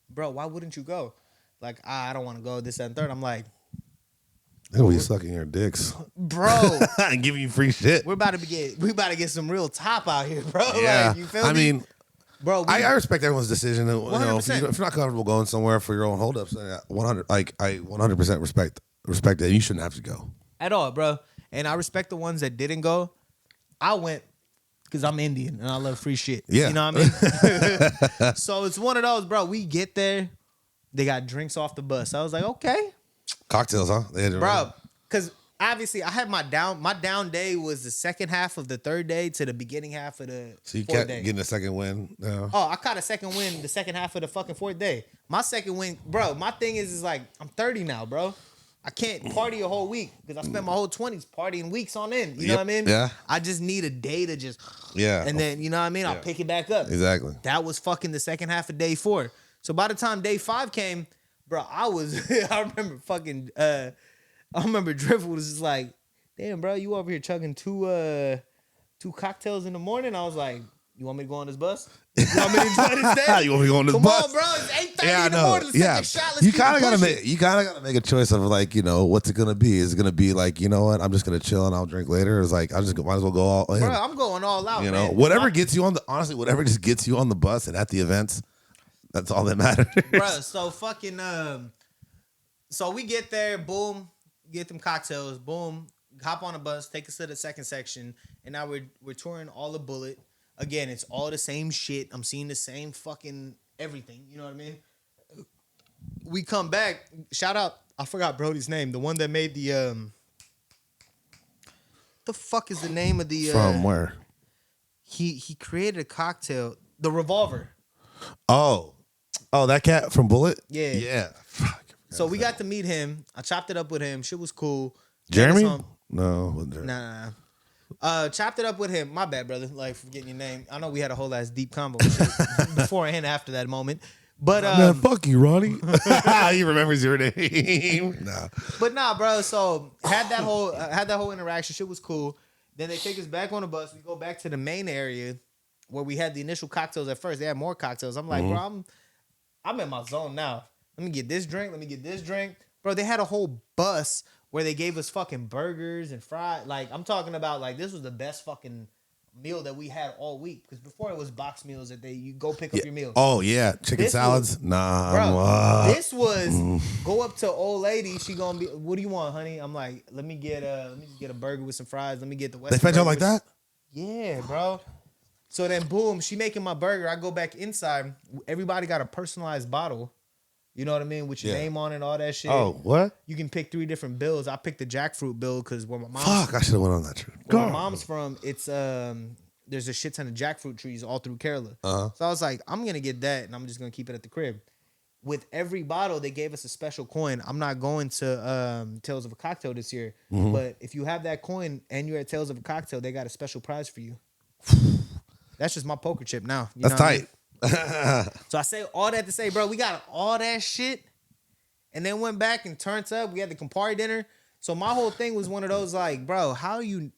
Bro, why wouldn't you go? Like, I don't want to go, this, that, and third. I'm like, They'll be sucking your dicks. bro. And giving you free shit. We about to get some real top out here, bro. Yeah. Like, you feel me? I mean, bro, I respect everyone's decision. You know, if 100%. you're not comfortable going somewhere for your own holdups, then 100. Like I 100% respect that. You shouldn't have to go at all, bro. And I respect the ones that didn't go. I went because I'm Indian and I love free shit. Yeah. You know what I mean? So it's one of those, bro. We get there, they got drinks off the bus. I was like, okay. Cocktails, huh? They had Bro, because obviously I had my down day was the second half of the third day to the beginning half of the So you fourth kept day. getting a second win. Yeah. Oh, I caught a second win the second half of the fucking fourth day. My second win, bro, my thing is like, I'm 30 now, bro. I can't party a whole week because I spent my whole 20s partying weeks on end. You know what I mean? Yeah. I just need a day to just, Yeah. and then, you know what I mean? I'll pick it back up. Exactly. That was fucking the second half of day 4. So by the time day 5 came, bro, I remember fucking, I remember Driftwood was just like, damn, bro, you over here chugging two cocktails in the morning? I was like, you want me to go on this bus? You want me to enjoy this day? You want me to go on this Come bus? on, bro. It's 8:30 in the morning. Let's take a shot. Let's You keep kind of it gotta pushing. make a choice of like, you know, what's it gonna be? Is it gonna be like, you know what? I'm just gonna chill and I'll drink later. Or is like, I just might as well go all in. Bro, I'm going all out, You know, man. whatever gets you on the whatever just gets you on the bus and at the events, that's all that matters. Bro, so fucking so we get there, boom, get them cocktails, boom, hop on a bus, take us to the second section, and now we're touring all the Bullet. Again, it's all the same shit. I'm seeing the same fucking everything. You know what I mean? We come back. Shout out, I forgot Brody's name. The one that made the the fuck is the name of the From where? He created a cocktail, the Revolver. Oh, that cat from Bullet. Yeah. Yeah. Fuck. So we got to meet him. I chopped it up with him. Shit was cool. Jeremy? Home. No, wasn't Jeremy. Nah. Chopped it up with him. My bad, brother. Like, forgetting your name. I know we had a whole ass deep combo before and after that moment. But Man, fuck you, Ronnie. He remembers your name. Nah. But nah, bro. So had that whole interaction. Shit was cool. Then they take us back on the bus. We go back to the main area where we had the initial cocktails at first. They had more cocktails. I'm like, bro, I'm in my zone now. Let me get this drink. Let me get this drink. Bro, they had a whole bus where they gave us fucking burgers and fries. Like, I'm talking about, like, this was the best fucking meal that we had all week. Because before it was box meals that you go pick up your meal. Oh yeah, chicken This salads. Was, nah, bro, this was go up to old lady. She gonna be, what do you want, honey? I'm like, let me just get a burger with some fries. Let me get the Western. They fed y'all like burger that? Yeah, bro. So then, boom, she making my burger. I go back inside. Everybody got a personalized bottle. You know what I mean? With your name on it, all that shit. Oh, what? You can pick 3 different bills. I picked the jackfruit bill because where my mom's Fuck, I should have went on that trip. where my mom's from, it's there's a shit ton of jackfruit trees all through Kerala. So I was like, I'm gonna get that and I'm just gonna keep it at the crib. With every bottle, they gave us a special coin. I'm not going to Tales of a Cocktail this year, but if you have that coin and you're at Tales of a Cocktail, they got a special prize for you. That's just my poker chip now. You That's know what I tight. mean? So I say all that to say, bro, we got all that shit and then went back and turned up. We had the Campari dinner. So my whole thing was one of those like, bro, how you,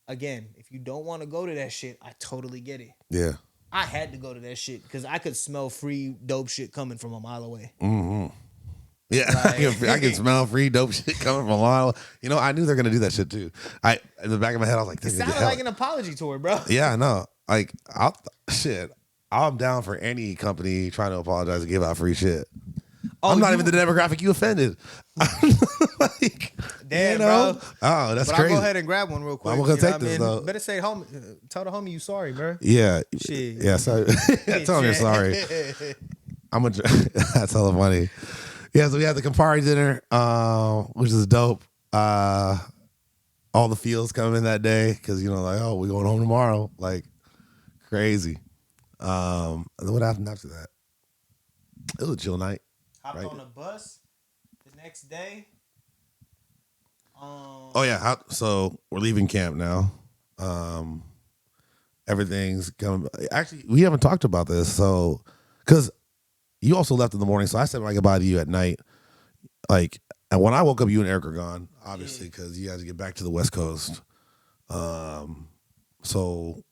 again, if you don't want to go to that shit, I totally get it. Yeah. I had to go to that shit because I could smell free dope shit coming from a mile away. Yeah, Like, I can smell free dope shit coming from a mile. You know, I knew they were gonna do that shit too. In the back of my head, I was like, It sounded like an apology tour, bro. Yeah, I know. Like, I'm down for any company trying to apologize and give out free shit. I'm not even the demographic you offended. Like, Damn, you know? bro. Oh, that's But crazy. I'll go ahead and grab one real quick. I'm gonna you know take what this, I mean? though. Better say, homie, tell the homie you sorry, bro. Yeah. Shit. Yeah, sorry. Tell him you're sorry. That's hella funny. Yeah, so we had the Campari dinner, which is dope. All the feels coming in that day because, you know, like, oh, we're going home tomorrow. Like, crazy. And then what happened after that? It was a chill night. Hopped on a bus the next day. Oh, yeah. So we're leaving camp now. Everything's coming. Actually, we haven't talked about this, so because you also left in the morning, so I said my goodbye to you at night. Like, and when I woke up, you and Eric are gone, obviously, because you guys get back to the West Coast. So, so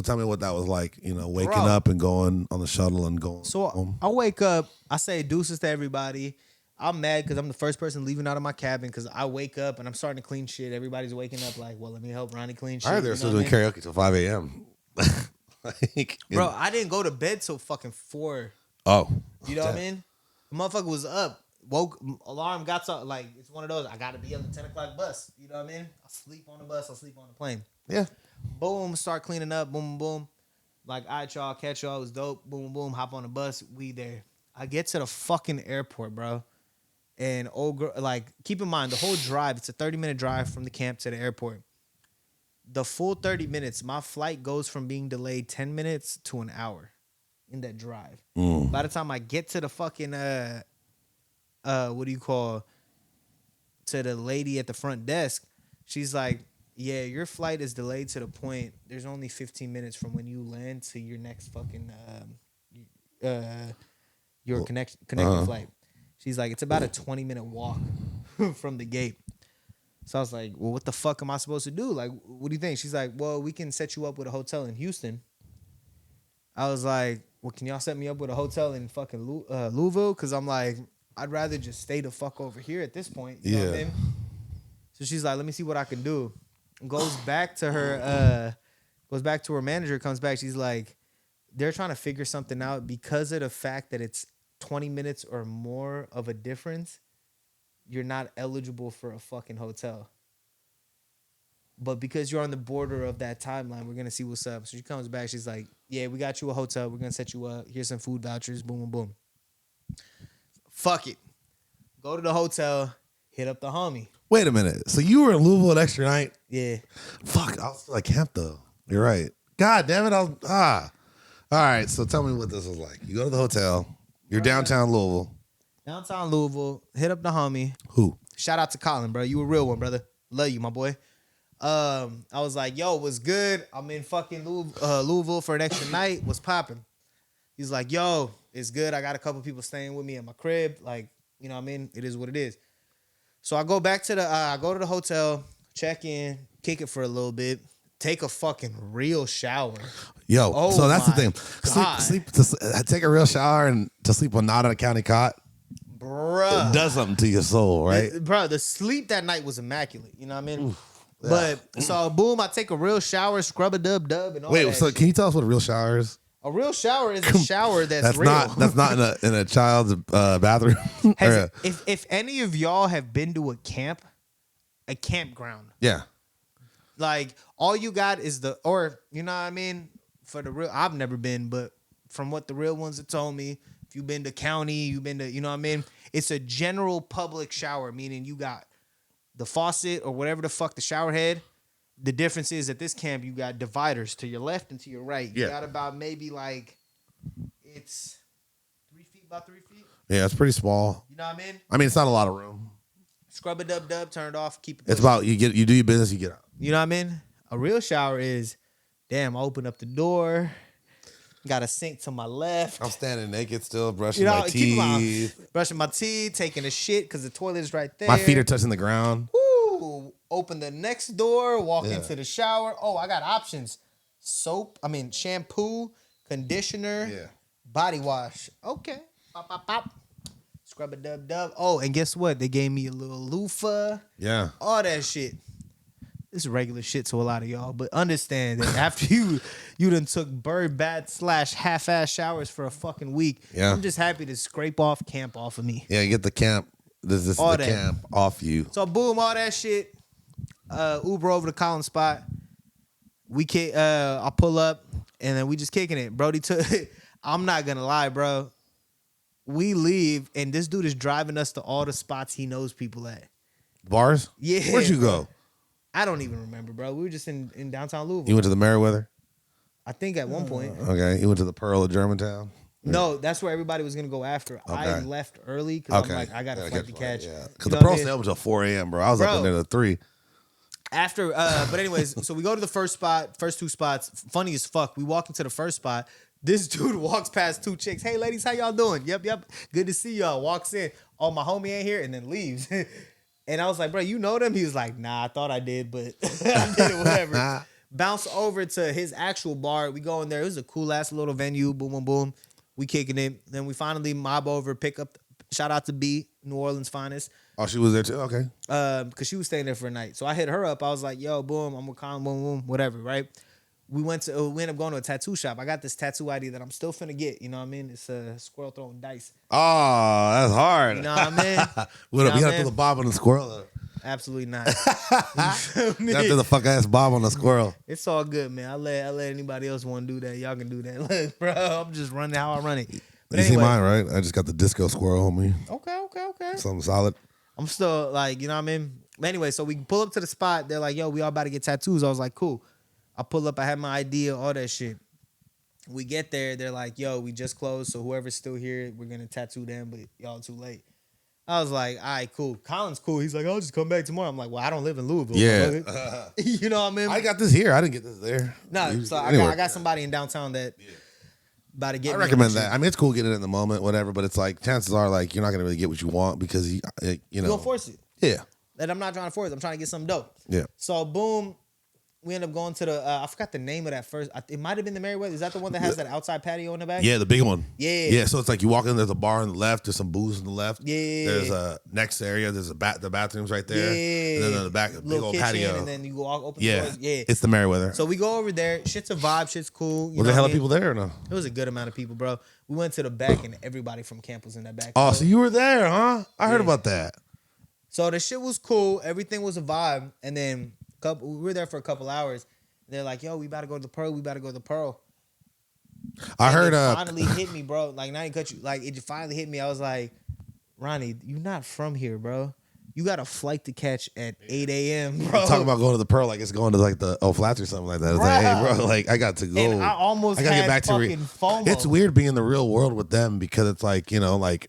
tell me what that was like, waking up and going on the shuttle and going home. I wake up, I say deuces to everybody. I'm mad because I'm the first person leaving out of my cabin because I wake up and I'm starting to clean shit. Everybody's waking up like, well, let me help Ronnie clean shit. I heard they're still doing karaoke till 5 a.m. Bro, I didn't go to bed till fucking 4. Oh. You know what I mean? The motherfucker was up. Woke, alarm got to, like, it's one of those, I got to be on the 10 o'clock bus. You know what I mean? I sleep on the bus, I sleep on the plane. Yeah. Boom, start cleaning up, boom, boom. Like, all right, y'all, catch y'all, it was dope. Boom, boom, hop on the bus, we there. I get to the fucking airport, bro. And old girl, like, keep in mind, the whole drive, it's a 30-minute drive from the camp to the airport. The full 30 minutes, my flight goes from being delayed 10 minutes to an hour in that drive. By the time I get to the fucking, to the lady at the front desk, she's like, yeah, your flight is delayed to the point there's only 15 minutes from when you land to your next fucking your connecting flight. She's like, it's about a 20-minute walk from the gate. So I was like, well, what the fuck am I supposed to do? Like, what do you think? She's like, well, we can set you up with a hotel in Houston. I was like, well, can y'all set me up with a hotel in fucking Louisville? Because I'm like, I'd rather just stay the fuck over here at this point. You know what I mean? So she's like, let me see what I can do. Goes back to her manager, comes back. She's like, they're trying to figure something out because of the fact that it's 20 minutes or more of a difference. You're not eligible for a fucking hotel. But because you're on the border of that timeline, we're going to see what's up. So she comes back. She's like, yeah, we got you a hotel. We're going to set you up. Here's some food vouchers. Boom, boom, boom. Fuck it. Go to the hotel. Hit up the homie. Wait a minute. So you were in Louisville an extra night? Yeah. Fuck. I was still at camp, though. You're right. God damn it. All right. So tell me what this was like. You go to the hotel. You're downtown Louisville. Downtown Louisville. Hit up the homie. Who? Shout out to Colin, bro. You a real one, brother. Love you, my boy. I was like, yo, what's good? I'm in fucking Louisville for an extra night. What's popping? He's like, yo, it's good. I got a couple people staying with me at my crib. Like, you know what I mean? It is what it is. So I go back to I go to the hotel, check in, kick it for a little bit, take a fucking real shower. Yo, so that's the thing. Take a real shower and to sleep on not on a county cot. Bruh. It does something to your soul, right? Bro, the sleep that night was immaculate. You know what I mean? Oof. But so boom, I take a real shower, scrub a dub and all that. Wait, so shit. Can you tell us what a real shower is? A real shower is a shower that's real. That's not in a child's bathroom. If any of y'all have been to a campground. Yeah. Like all you got is you know what I mean? For the real, I've never been, but from what the real ones have told me, if you've been to county, you've been to, you know what I mean? It's a general public shower, meaning you got the faucet or whatever the fuck the shower head. The difference is at this camp, you got dividers to your left and to your right. You got about maybe like, it's 3 feet by 3 feet. Yeah, it's pretty small. You know what I mean? I mean, it's not a lot of room. Scrub a dub, turn it off, keep it pushing. It's about, you do your business, you get out. You know what I mean? A real shower is, damn, I open up the door, got a sink to my left. I'm standing naked still, brushing my teeth. Brushing my teeth, taking a shit because the toilet is right there. My feet are touching the ground. Woo! Open the next door, walk into the shower. Oh, I got options. Shampoo, conditioner, body wash. Okay. Pop, pop, pop. Scrub a dub. Oh, and guess what? They gave me a little loofah. Yeah. All that shit. This is regular shit to a lot of y'all, but understand that after you done took bird bath / half-ass showers for a fucking week, I'm just happy to scrape off camp off of me. Yeah, you get the camp. This is the camp off you. So boom, all that shit. Uber over to Collins spot. I pull up and then we just kicking it. Brody took. I'm not gonna lie, bro. We leave and this dude is driving us to all the spots he knows people at. Bars? Yeah. Where'd you go? I don't even remember, bro. We were just in downtown Louisville. You went to the Meriwether? I think at one point. Okay. You went to the Pearl of Germantown? No, that's where everybody was gonna go after. Okay. I left early because I'm like, I got a flight to catch. Yeah, because the Pearl stayed up until 4 a.m., bro. I was up in there at 3. After, but anyways, so we go to the first two spots. Funny as fuck. We walk into the first spot. This dude walks past two chicks. Hey, ladies, how y'all doing? Yep. Good to see y'all. Walks in. Oh, my homie ain't here, and then leaves. And I was like, bro, you know them? He was like, nah, I thought I did, but I did it, whatever. Bounce over to his actual bar. We go in there. It was a cool ass little venue. Boom, boom, boom. We kicking it. Then we finally mob over, pick up. Shout out to B, New Orleans finest. Oh, she was there too? Okay. Because she was staying there for a night. So I hit her up. I was like, yo, boom, I'm gonna call him, boom, boom, whatever, right? We ended up going to a tattoo shop. I got this tattoo ID that I'm still finna get. You know what I mean? It's a squirrel throwing dice. Oh, that's hard. You know what I mean? What up? You got to throw the bob on the squirrel? Absolutely not. You got to throw the fuck ass bob on the squirrel. It's all good, man. I let anybody else want to do that. Y'all can do that. Look, bro, I'm just running how I run it. But you anyway, see mine, right? I just got the disco squirrel on me. Okay. Something solid. I'm still like, you know what I mean? But anyway, so we pull up to the spot. They're like, yo, we all about to get tattoos. I was like, cool. I pull up. I had my idea, all that shit. We get there. They're like, yo, we just closed. So whoever's still here, we're going to tattoo them, but y'all too late. I was like, all right, cool. Colin's cool. He's like, I'll just come back tomorrow. I'm like, well, I don't live in Louisville. Yeah. You know what I mean? I got this here. I didn't get this there. No, so I got somebody in downtown that about to get I me recommend that. I mean, it's cool getting it in the moment, whatever, but it's like chances are like you're not going to really get what you want because, you know. You're going to force it. Yeah. And I'm not trying to force it. I'm trying to get something dope. Yeah. So, boom. We end up going to the, I forgot the name of that first. It might have been the Merriweather. Is that the one that has that outside patio in the back? Yeah, the big one. Yeah. Yeah, so it's like you walk in, there's a bar on the left, there's some booze on the left. Yeah. There's a next area, there's the bathrooms right there. Yeah. And then on the back, big Little old kitchen, patio. and then you go open the Yeah. doors. Yeah. It's the Merriweather. So we go over there. Shit's a vibe. Shit's cool. Was there hella people there or no? It was a good amount of people, bro. We went to the back, and everybody from camp was in that back. Oh, bro. so you were there, huh? I heard about that. So the shit was cool. Everything was a vibe. And then we were there for a couple hours. They're like, yo, we about to go to the Pearl. We about to go to the Pearl. I heard. It finally hit me, bro. Like, not even cut you. Like, it finally hit me. I was like, Ronnie, you're not from here, bro. You got a flight to catch at 8 a.m., bro. You're talking about going to the Pearl like it's going to like the Flats or something like that. It's like, hey, bro, like I got to go. And I almost gotta had fucking FOMO. It's weird being in the real world with them because it's like, you know, like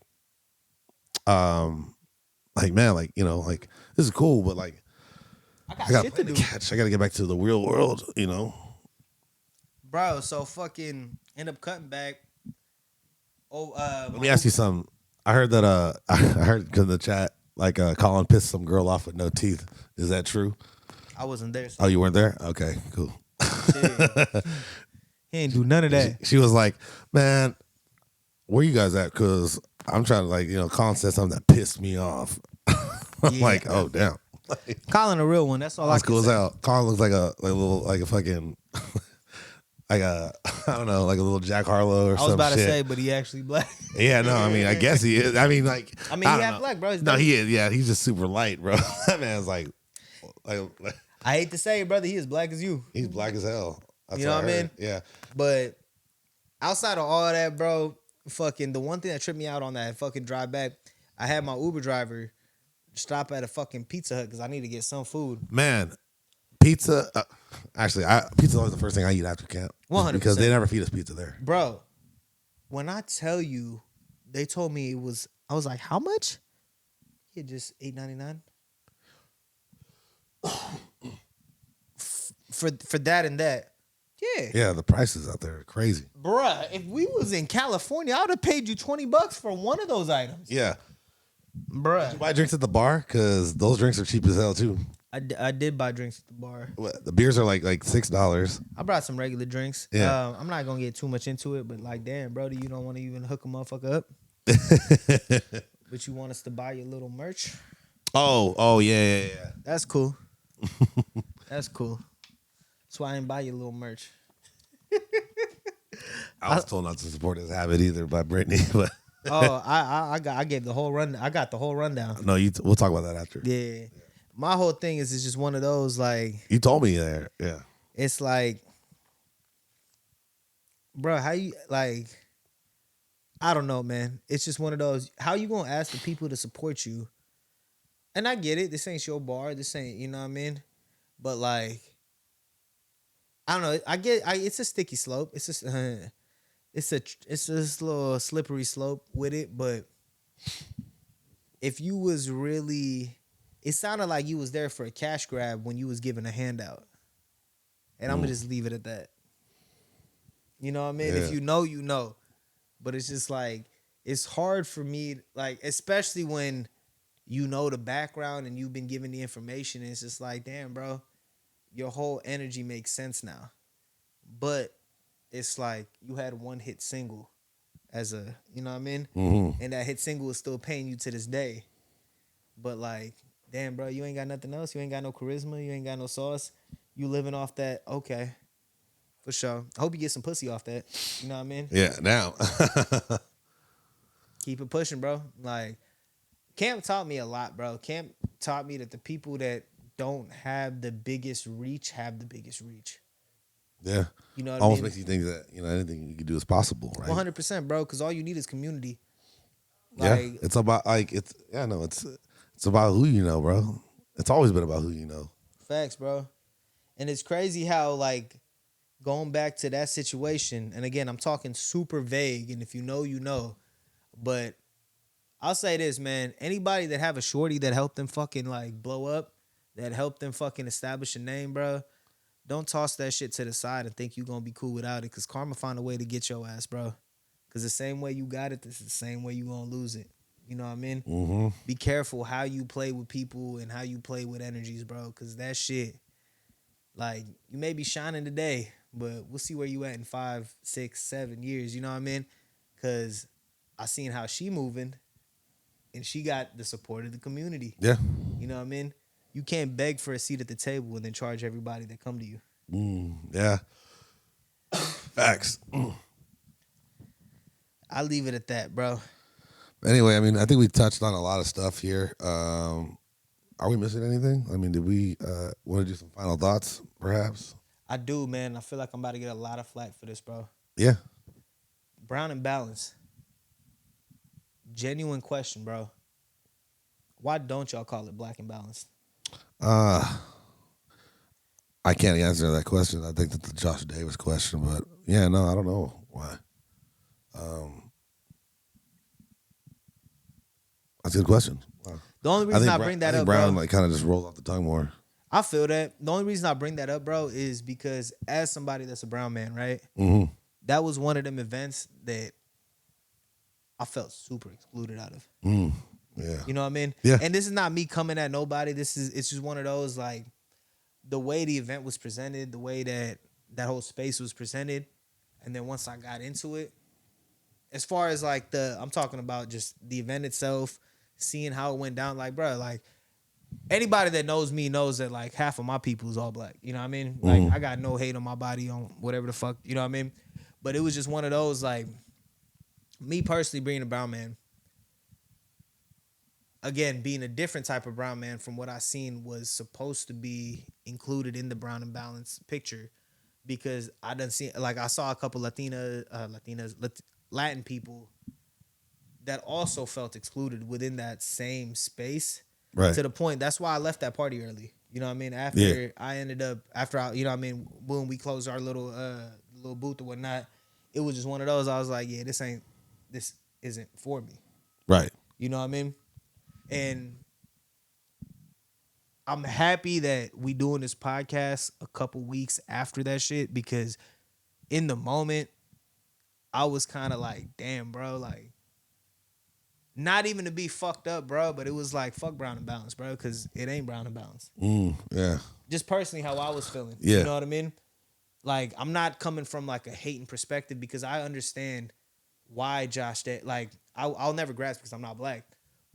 man, like, you know, like this is cool, but like I got shit to do. I got to get back to the real world, you know. Bro, so fucking end up cutting back. Let me ask you something. I heard that I heard in the chat like Colin pissed some girl off with no teeth. Is that true? I wasn't there. So oh, you weren't there? Okay, cool. He ain't do none of that. She was like, man, where you guys at? Because I'm trying to, like, you know, Colin said something that pissed me off. I'm like, oh, damn. Colin a real one. That's all That's I can cool say. as hell. Colin looks like a fucking, like a, I don't know, like a little Jack Harlow or something. I was about to shit. say, but he actually black. Yeah, no, I mean, I guess he is. I mean, like. I mean, he half black, bro. No, he is. Yeah, he's just super light, bro. That man's like I hate to say it, brother, he is black as you. He's black as hell. That's you know what I mean? Yeah. But outside of all of that, bro, fucking the one thing that tripped me out on that fucking drive back, I had my Uber driver stop at a fucking Pizza Hut because I need to get some food. Man, pizza. Actually, pizza's always the first thing I eat after camp. 100%. Because they never feed us pizza there. Bro, when I tell you, they told me it was, I was like, how much? Yeah, just $8.99. For that and that. Yeah. Yeah, the prices out there are crazy. Bruh, if we was in California, I would have paid you $20 for one of those items. Yeah. Bruh. Did you buy drinks at the bar? Because those drinks are cheap as hell, too. I did buy drinks at the bar. The beers are like $6. I brought some regular drinks. Yeah. I'm not going to get too much into it, but like, damn, brody, you don't want to even hook a motherfucker up? But you want us to buy your little merch? Oh, yeah. That's cool. That's cool. That's why I didn't buy your little merch. I was told not to support his habit either by Brittany, but I gave the whole run. I got the whole rundown. No, we'll talk about that after. Yeah. My whole thing is it's just one of those, like, you told me there. Yeah. It's like, bro, how you, like, I don't know, man. It's just one of those, how you gonna ask the people to support you? And I get it. This ain't your bar. This ain't, you know what I mean? But like, I don't know. It's a sticky slope. It's just, it's this little slippery slope with it. But if you was really it sounded like you was there for a cash grab when you was giving a handout. And I'm gonna just leave it at that. You know what I mean? Yeah. If you know, you know. But it's just like, it's hard for me, like, especially when you know the background and you've been given the information. And it's just like, damn, bro, your whole energy makes sense now. But it's like you had one hit single as a, you know what I mean? Mm-hmm. And that hit single is still paying you to this day. But like, damn, bro, you ain't got nothing else. You ain't got no charisma. You ain't got no sauce. You living off that. Okay, for sure. I hope you get some pussy off that. You know what I mean? Yeah. Now. Keep it pushing, bro. Like, Camp taught me a lot, bro. Camp taught me that the people that don't have the biggest reach have the biggest reach. Yeah. You know what Almost I mean? makes you think that, anything you can do is possible, right? 100%, bro. Because all you need is community. Yeah. Like, It's about it's about who you know, bro. It's always been about who you know. facts, bro. And it's crazy how, like, going back to that situation, and again, I'm talking super vague, and if you know, you know. But I'll say this, man. Anybody that have a shorty that helped them fucking, like, blow up, that helped them fucking establish a name, bro, don't toss that shit to the side and think you gonna be cool without it, because karma find a way to get your ass, bro. Because the same way you got it, this is the same way you gonna lose it. You know what I mean? Mm-hmm. Be careful how you play with people and how you play with energies, bro. Because that shit, like, you may be shining today, but we'll see where you at in 5, 6, 7 years. You know what I mean? Because I seen how she moving, and she got the support of the community. Yeah. You know what I mean? You can't beg for a seat at the table and then charge everybody that come to you. Yeah. Facts. I'll leave it at that, bro. Anyway, I mean, I think we touched on a lot of stuff here. Are we missing anything? I mean, did we want to do some final thoughts, perhaps? I do, man. I feel like I'm about to get a lot of flack for this, bro. Yeah. Brown and Balance. Genuine question, bro. Why don't y'all call it Black and Balanced? I can't answer that question. I think that's the Josh Davis question, but yeah, no, I don't know why. That's a good question. Wow. The only reason I bring that up, Brown bro, like kind of just rolled off the tongue more. I feel that. The only reason I bring that up, bro, is because as somebody that's a brown man, right? Mm-hmm. That was one of them events that I felt super excluded out of. Yeah. You know what I mean? Yeah. And this is not me coming at nobody. It's just one of those, like, the way the event was presented, the way that whole space was presented, and then once I got into it, as far as like I'm talking about just the event itself, seeing how it went down, like, bro, like, anybody that knows me knows that, like, half of my people is all black. You know what I mean? Like, I got no hate on my body, on whatever the fuck, you know what I mean? But it was just one of those, like, me personally being a brown man, again, being a different type of brown man from what I seen was supposed to be included in the Brown and Balance picture, because I done seen, like, I saw a couple Latin people that also felt excluded within that same space. Right. To the point, that's why I left that party early. You know what I mean? After you know what I mean, when we closed our little booth or whatnot, it was just one of those. I was like, yeah, this isn't for me. Right. You know what I mean? And I'm happy that we doing this podcast a couple weeks after that shit, because in the moment, I was kind of like, damn, bro, like, not even to be fucked up, bro, but it was like, fuck Brown and Balance, bro, because it ain't Brown and Balance. Yeah. Just personally how I was feeling. Yeah. You know what I mean? Like, I'm not coming from like a hating perspective, because I understand why Josh, like, I'll never grasp because I'm not black,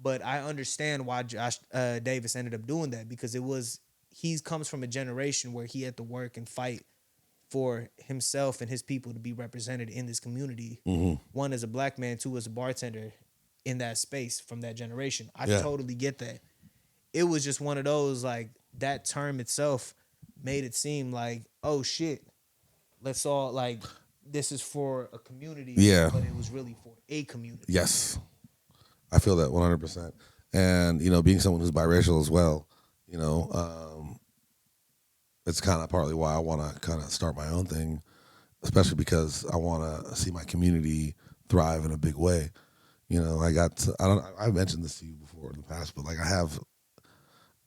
but I understand why Josh Davis ended up doing that, because he comes from a generation where he had to work and fight for himself and his people to be represented in this community. One, as a black man, two, as a bartender in that space from that generation. I totally get that. It was just one of those, like, that term itself made it seem like, oh shit, let's all, like, this is for a community, but it was really for a community. Yes. I feel that 100%. And, being someone who's biracial as well, it's kind of partly why I want to kind of start my own thing, especially because I want to see my community thrive in a big way. I've mentioned this to you before in the past, but like I have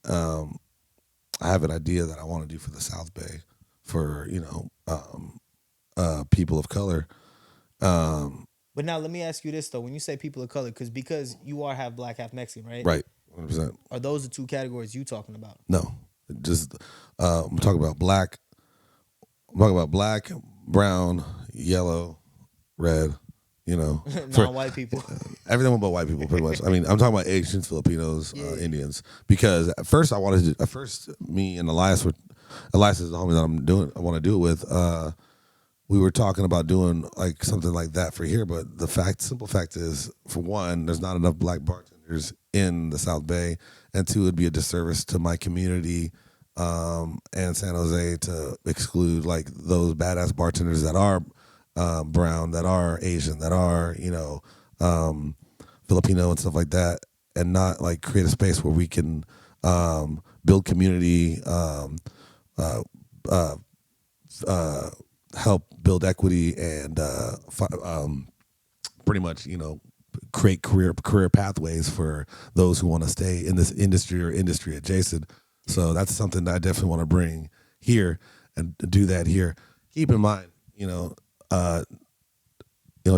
I have an idea that I want to do for the South Bay for people of color. But now let me ask you this though: when you say people of color, because you are half black, half Mexican, right? Right, 100%. Are those the two categories you talking about? No, just I'm talking about black. I'm talking about black, brown, yellow, red. Non-white people. Everything but white people, pretty much. I mean, I'm talking about Asians, Filipinos, Indians. Because at first, me and Elias is the homie that I want to do it with. We were talking about doing like something like that for here, but simple fact is, for one, there's not enough black bartenders in the South Bay, and two, it'd be a disservice to my community and San Jose to exclude like those badass bartenders that are brown, that are Asian, that are Filipino and stuff like that, and not like create a space where we can build community, help build equity, and pretty much create career pathways for those who want to stay in this industry or industry adjacent. So that's something that I definitely want to bring here and do that here. Keep in mind,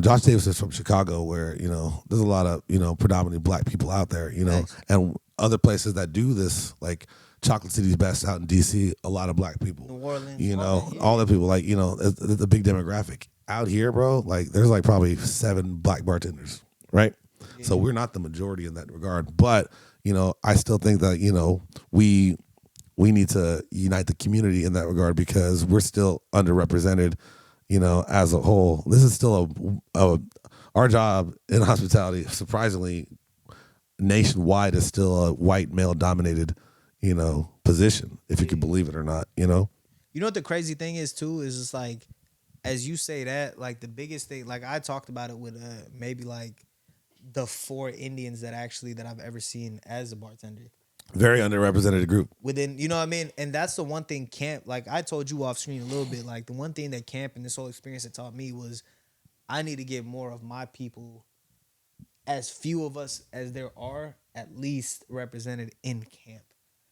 Josh Davis is from Chicago, where there's a lot of predominantly black people out there, Thanks. and other places that do this, like Chocolate City's Best out in DC, a lot of black people. New Orleans, all the people, like it's a big demographic out here, bro. Like there's like probably 7 black bartenders, right? Yeah. So we're not the majority in that regard, but I still think that we need to unite the community in that regard, because we're still underrepresented. As a whole, this is still our job in hospitality, surprisingly, nationwide, is still a white male dominated, position, if you can believe it or not, You know what the crazy thing is too, is just like, as you say that, like the biggest thing, like I talked about it with maybe like the 4 Indians that I've ever seen as a bartender. Very underrepresented group within, you know what I mean? And that's the one thing camp, like I told you off screen a little bit, like the one thing that camp and this whole experience had taught me was I need to get more of my people, as few of us as there are, at least represented in camp.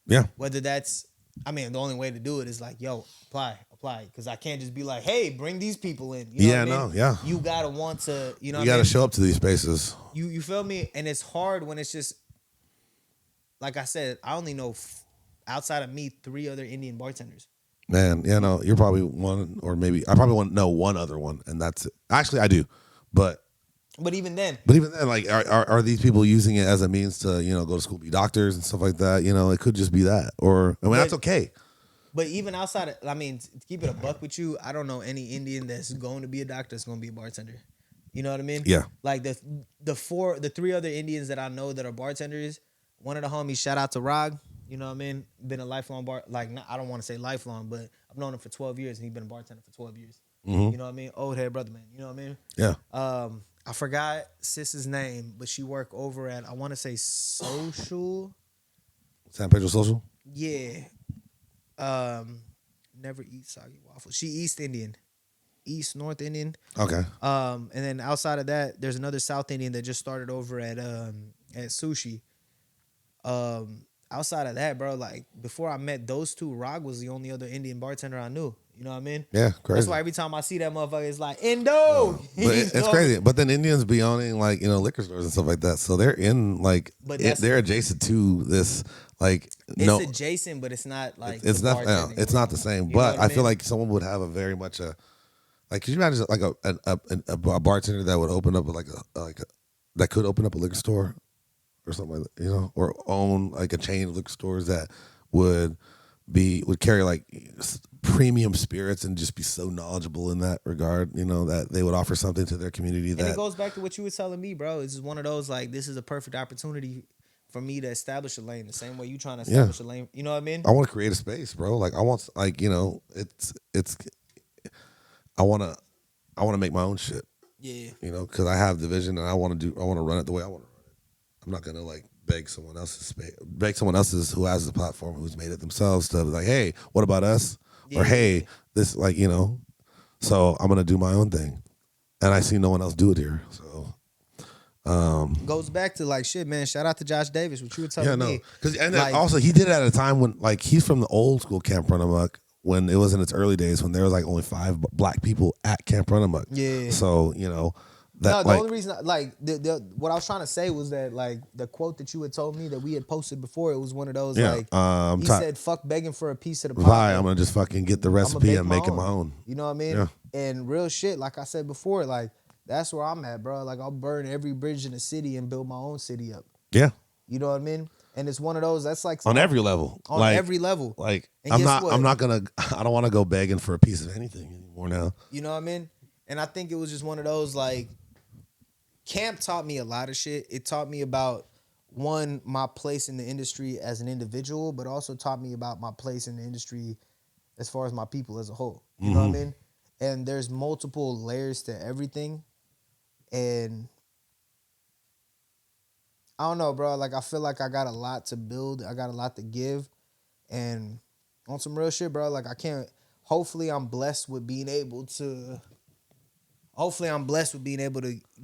Yeah. Whether that's, I mean, the only way to do it is like, yo, apply. Because I can't just be like, hey, bring these people in. You know what I mean? Yeah. You gotta want to, you gotta show up to these spaces. You feel me? And it's hard when it's just, like I said, I only know outside of me 3 other Indian bartenders. Man, you're probably one, or maybe I probably know one other one, and that's it. Actually, I do, but even then, like, are these people using it as a means to go to school, be doctors and stuff like that? It could just be that, or that's okay. But even outside of, I mean, to keep it a buck with you, I don't know any Indian that's going to be a doctor that's going to be a bartender. You know what I mean? Yeah. Like the 3 other Indians that I know that are bartenders. One of the homies, shout out to Rog, you know what I mean? Been a lifelong I don't want to say lifelong, but I've known him for 12 years and he's been a bartender for 12 years. Mm-hmm. You know what I mean? Old head brother, man. You know what I mean? Yeah. I forgot sis's name, but she worked over at, I want to say Social. San Pedro Social? Yeah. Never eat soggy waffles. She East Indian. North Indian. Okay. And then outside of that, there's another South Indian that just started over at Sushi. Outside of that, bro, like before I met those 2, Rog was the only other Indian bartender I knew. You know what I mean? Yeah, crazy. That's why every time I see that motherfucker, it's like Indo. But it's crazy. But then Indians be owning like liquor stores and stuff like that, so they're in like they're adjacent to this. Like it's adjacent, but it's not like it's not. It's not the same. But I feel like someone would have a very much a like. Could you imagine like a bartender that would open up that could open up a liquor store or something like that, or own like a chain of liquor stores that would carry like premium spirits and just be so knowledgeable in that regard, that they would offer something to their community. And it goes back to what you were telling me, bro. It's just one of those, like, this is a perfect opportunity for me to establish a lane the same way you trying to establish a lane. You know what I mean? I want to create a space, bro. Like I want, like, I want to make my own shit. Yeah. Because I have the vision and I want to run it the way I want to run it. I'm not going to like beg someone else's who has the platform, who's made it themselves, to be like, hey, what about us? Yeah. Or hey, this, like, so I'm going to do my own thing. And I see no one else do it here. So Goes back to like shit, man. Shout out to Josh Davis, what you were telling Yeah, no, me. because Like, also he did it at a time when like he's from the old school Camp Runamok when it was in its early days when there was like only 5 black people at Camp Runamok. Yeah. So that no, the like only reason, like, what I was trying to say was that, like, the quote that you had told me that we had posted before, it was one of those, like, he said, "Fuck begging for a piece of the pie. I'm gonna just fucking get the recipe and make it my own." You know what I mean? Yeah. And real shit, like I said before, like, that's where I'm at, bro. Like, I'll burn every bridge in the city and build my own city up. Yeah. You know what I mean? And it's one of those that's like On every level. On every level. Like And I'm guess not what? I'm not gonna I don't want to go begging for a piece of anything anymore now. You know what I mean? And I think it was just one of those, like, camp taught me a lot of shit. It taught me about, one, my place in the industry as an individual, but also taught me about my place in the industry as far as my people as a whole. You know what I mean? And there's multiple layers to everything. And I don't know, bro. Like, I feel like I got a lot to build. I got a lot to give. And on some real shit, bro, like, I can't. Hopefully, I'm blessed with being able to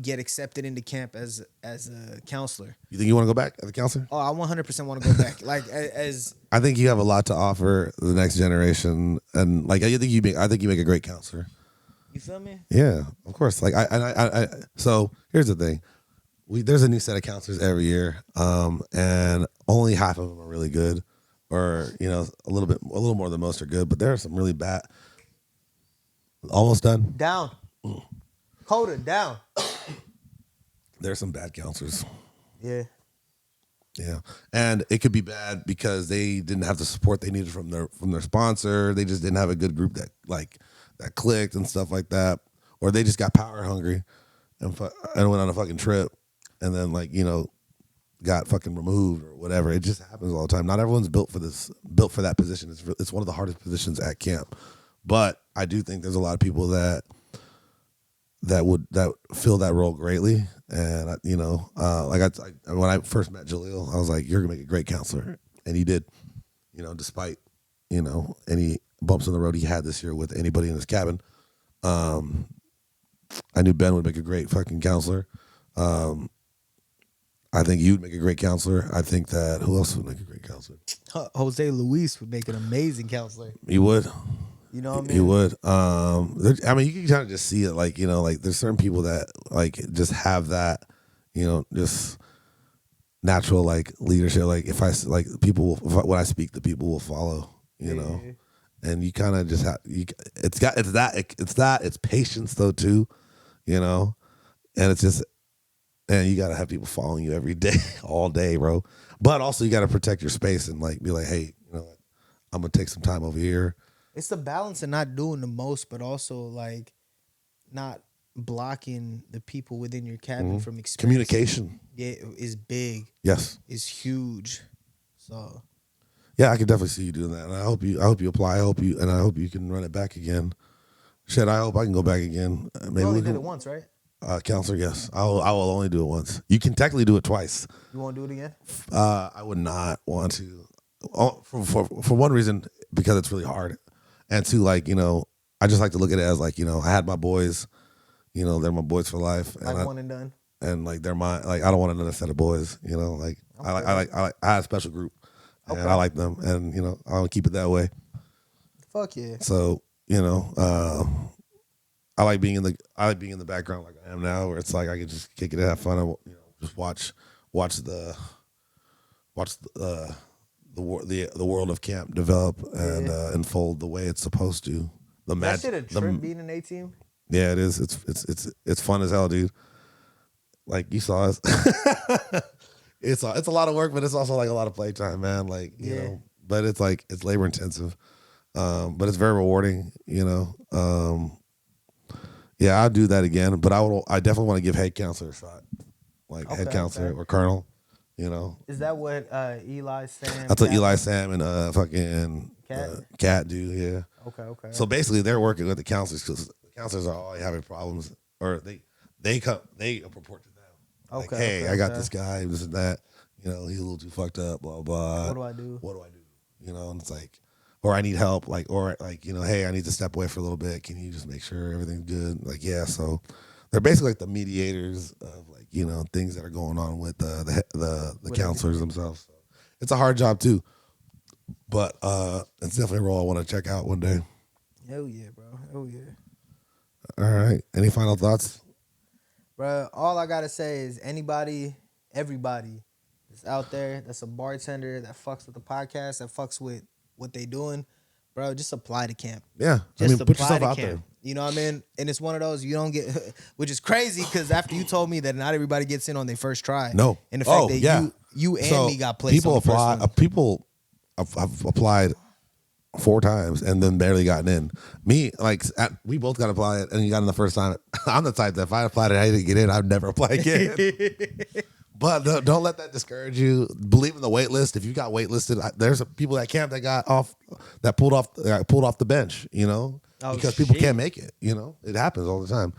get accepted into camp as a counselor. You think you want to go back as a counselor? Oh, I 100% want to go back. Like, as I think you have a lot to offer the next generation, and like I think you make a great counselor. you feel me? Yeah, of course. Like I so here's the thing. There's a new set of counselors every year, and only half of them are really good, or a little more than most are good. But there are some really bad. Almost done. Down. Coda down. There's some bad counselors. Yeah. Yeah, and it could be bad because they didn't have the support they needed from their sponsor. They just didn't have a good group that clicked and stuff like that, or they just got power hungry and went on a fucking trip, and then got fucking removed or whatever. It just happens all the time. Not everyone's built for that position. It's one of the hardest positions at camp, but I do think there's a lot of people that would fill that role greatly. And when I first met Joewell, I was like, "You're gonna make a great counselor," and he did. Despite any bumps in the road he had this year with anybody in his cabin, I knew Ben would make a great fucking counselor. I think you'd make a great counselor. I think that who else would make a great counselor? Jose Luis would make an amazing counselor. He would. You know what I mean? He would. You can kind of just see it, like there's certain people that just have that, just natural leadership. Like if I when I speak, the people will follow. And you kind of just have it's patience though too, and it's just. And you gotta have people following you every day, all day, bro. But also you gotta protect your space and be like, hey, I'm gonna take some time over here. It's the balance of not doing the most, but also not blocking the people within your cabin from experience. Communication. Yeah, is big. Yes. Is huge. So. Yeah, I can definitely see you doing that, and I hope you apply. I hope you can run it back again. Shit, I hope I can go back again. Maybe you only did it once, right? Counselor, yes. I will only do it once. You can technically do it twice. You won't do it again? I would not want to. For one reason, because it's really hard. And two, I just like to look at it as I had my boys, they're my boys for life. And one and done. And they're my, I don't want another set of boys, Okay. I had a special group and I like them and, I'll keep it that way. Fuck yeah. So, I like being in the background like I am now, where it's I can just kick it and have fun and just watch the world of camp develop and unfold the way it's supposed to. That shit a trip being an A-team? Yeah, it is. It's fun as hell, dude. Like you saw us. It's a lot of work, but it's also a lot of playtime, man. But it's labor intensive, but it's very rewarding. Yeah, I'll do that again, but I definitely want to give head counselor a shot, head counselor or colonel. Is that what Eli, Sam? That's what Eli, Sam, and fucking Cat do. Yeah. Okay. So basically, they're working with the counselors because the counselors are all having problems, or they report to them. Hey, I got this guy, this and that. He's a little too fucked up. Blah blah. What do I do? And it's or I need help. Hey, I need to step away for a little bit. Can you just make sure everything's good? Yeah. So They're basically like the mediators of like things that are going on with the counselors themselves. So it's a hard job too, but it's definitely a role I want to check out one day. Hell yeah, bro. Hell yeah. All right. Any final thoughts? Bro, all I gotta say is everybody that's out there that's a bartender that fucks with the podcast, that fucks with what they doing, bro, just apply to camp. Yeah. Just put yourself apply to out camp. there. You know what I mean? And it's one of those you don't get, which is crazy because after you told me that not everybody gets in on their first try. No. And the fact that you and me got placed people on the first apply. one. People have applied 4 times and then barely gotten in. Me, we both got applied and you got in the first time. I'm the type that if I applied and I didn't get in, I'd never apply again. But don't let that discourage you. Believe in the wait list. If you got waitlisted, there's people at camp that pulled off the bench. Because people can't make it. It happens all the time.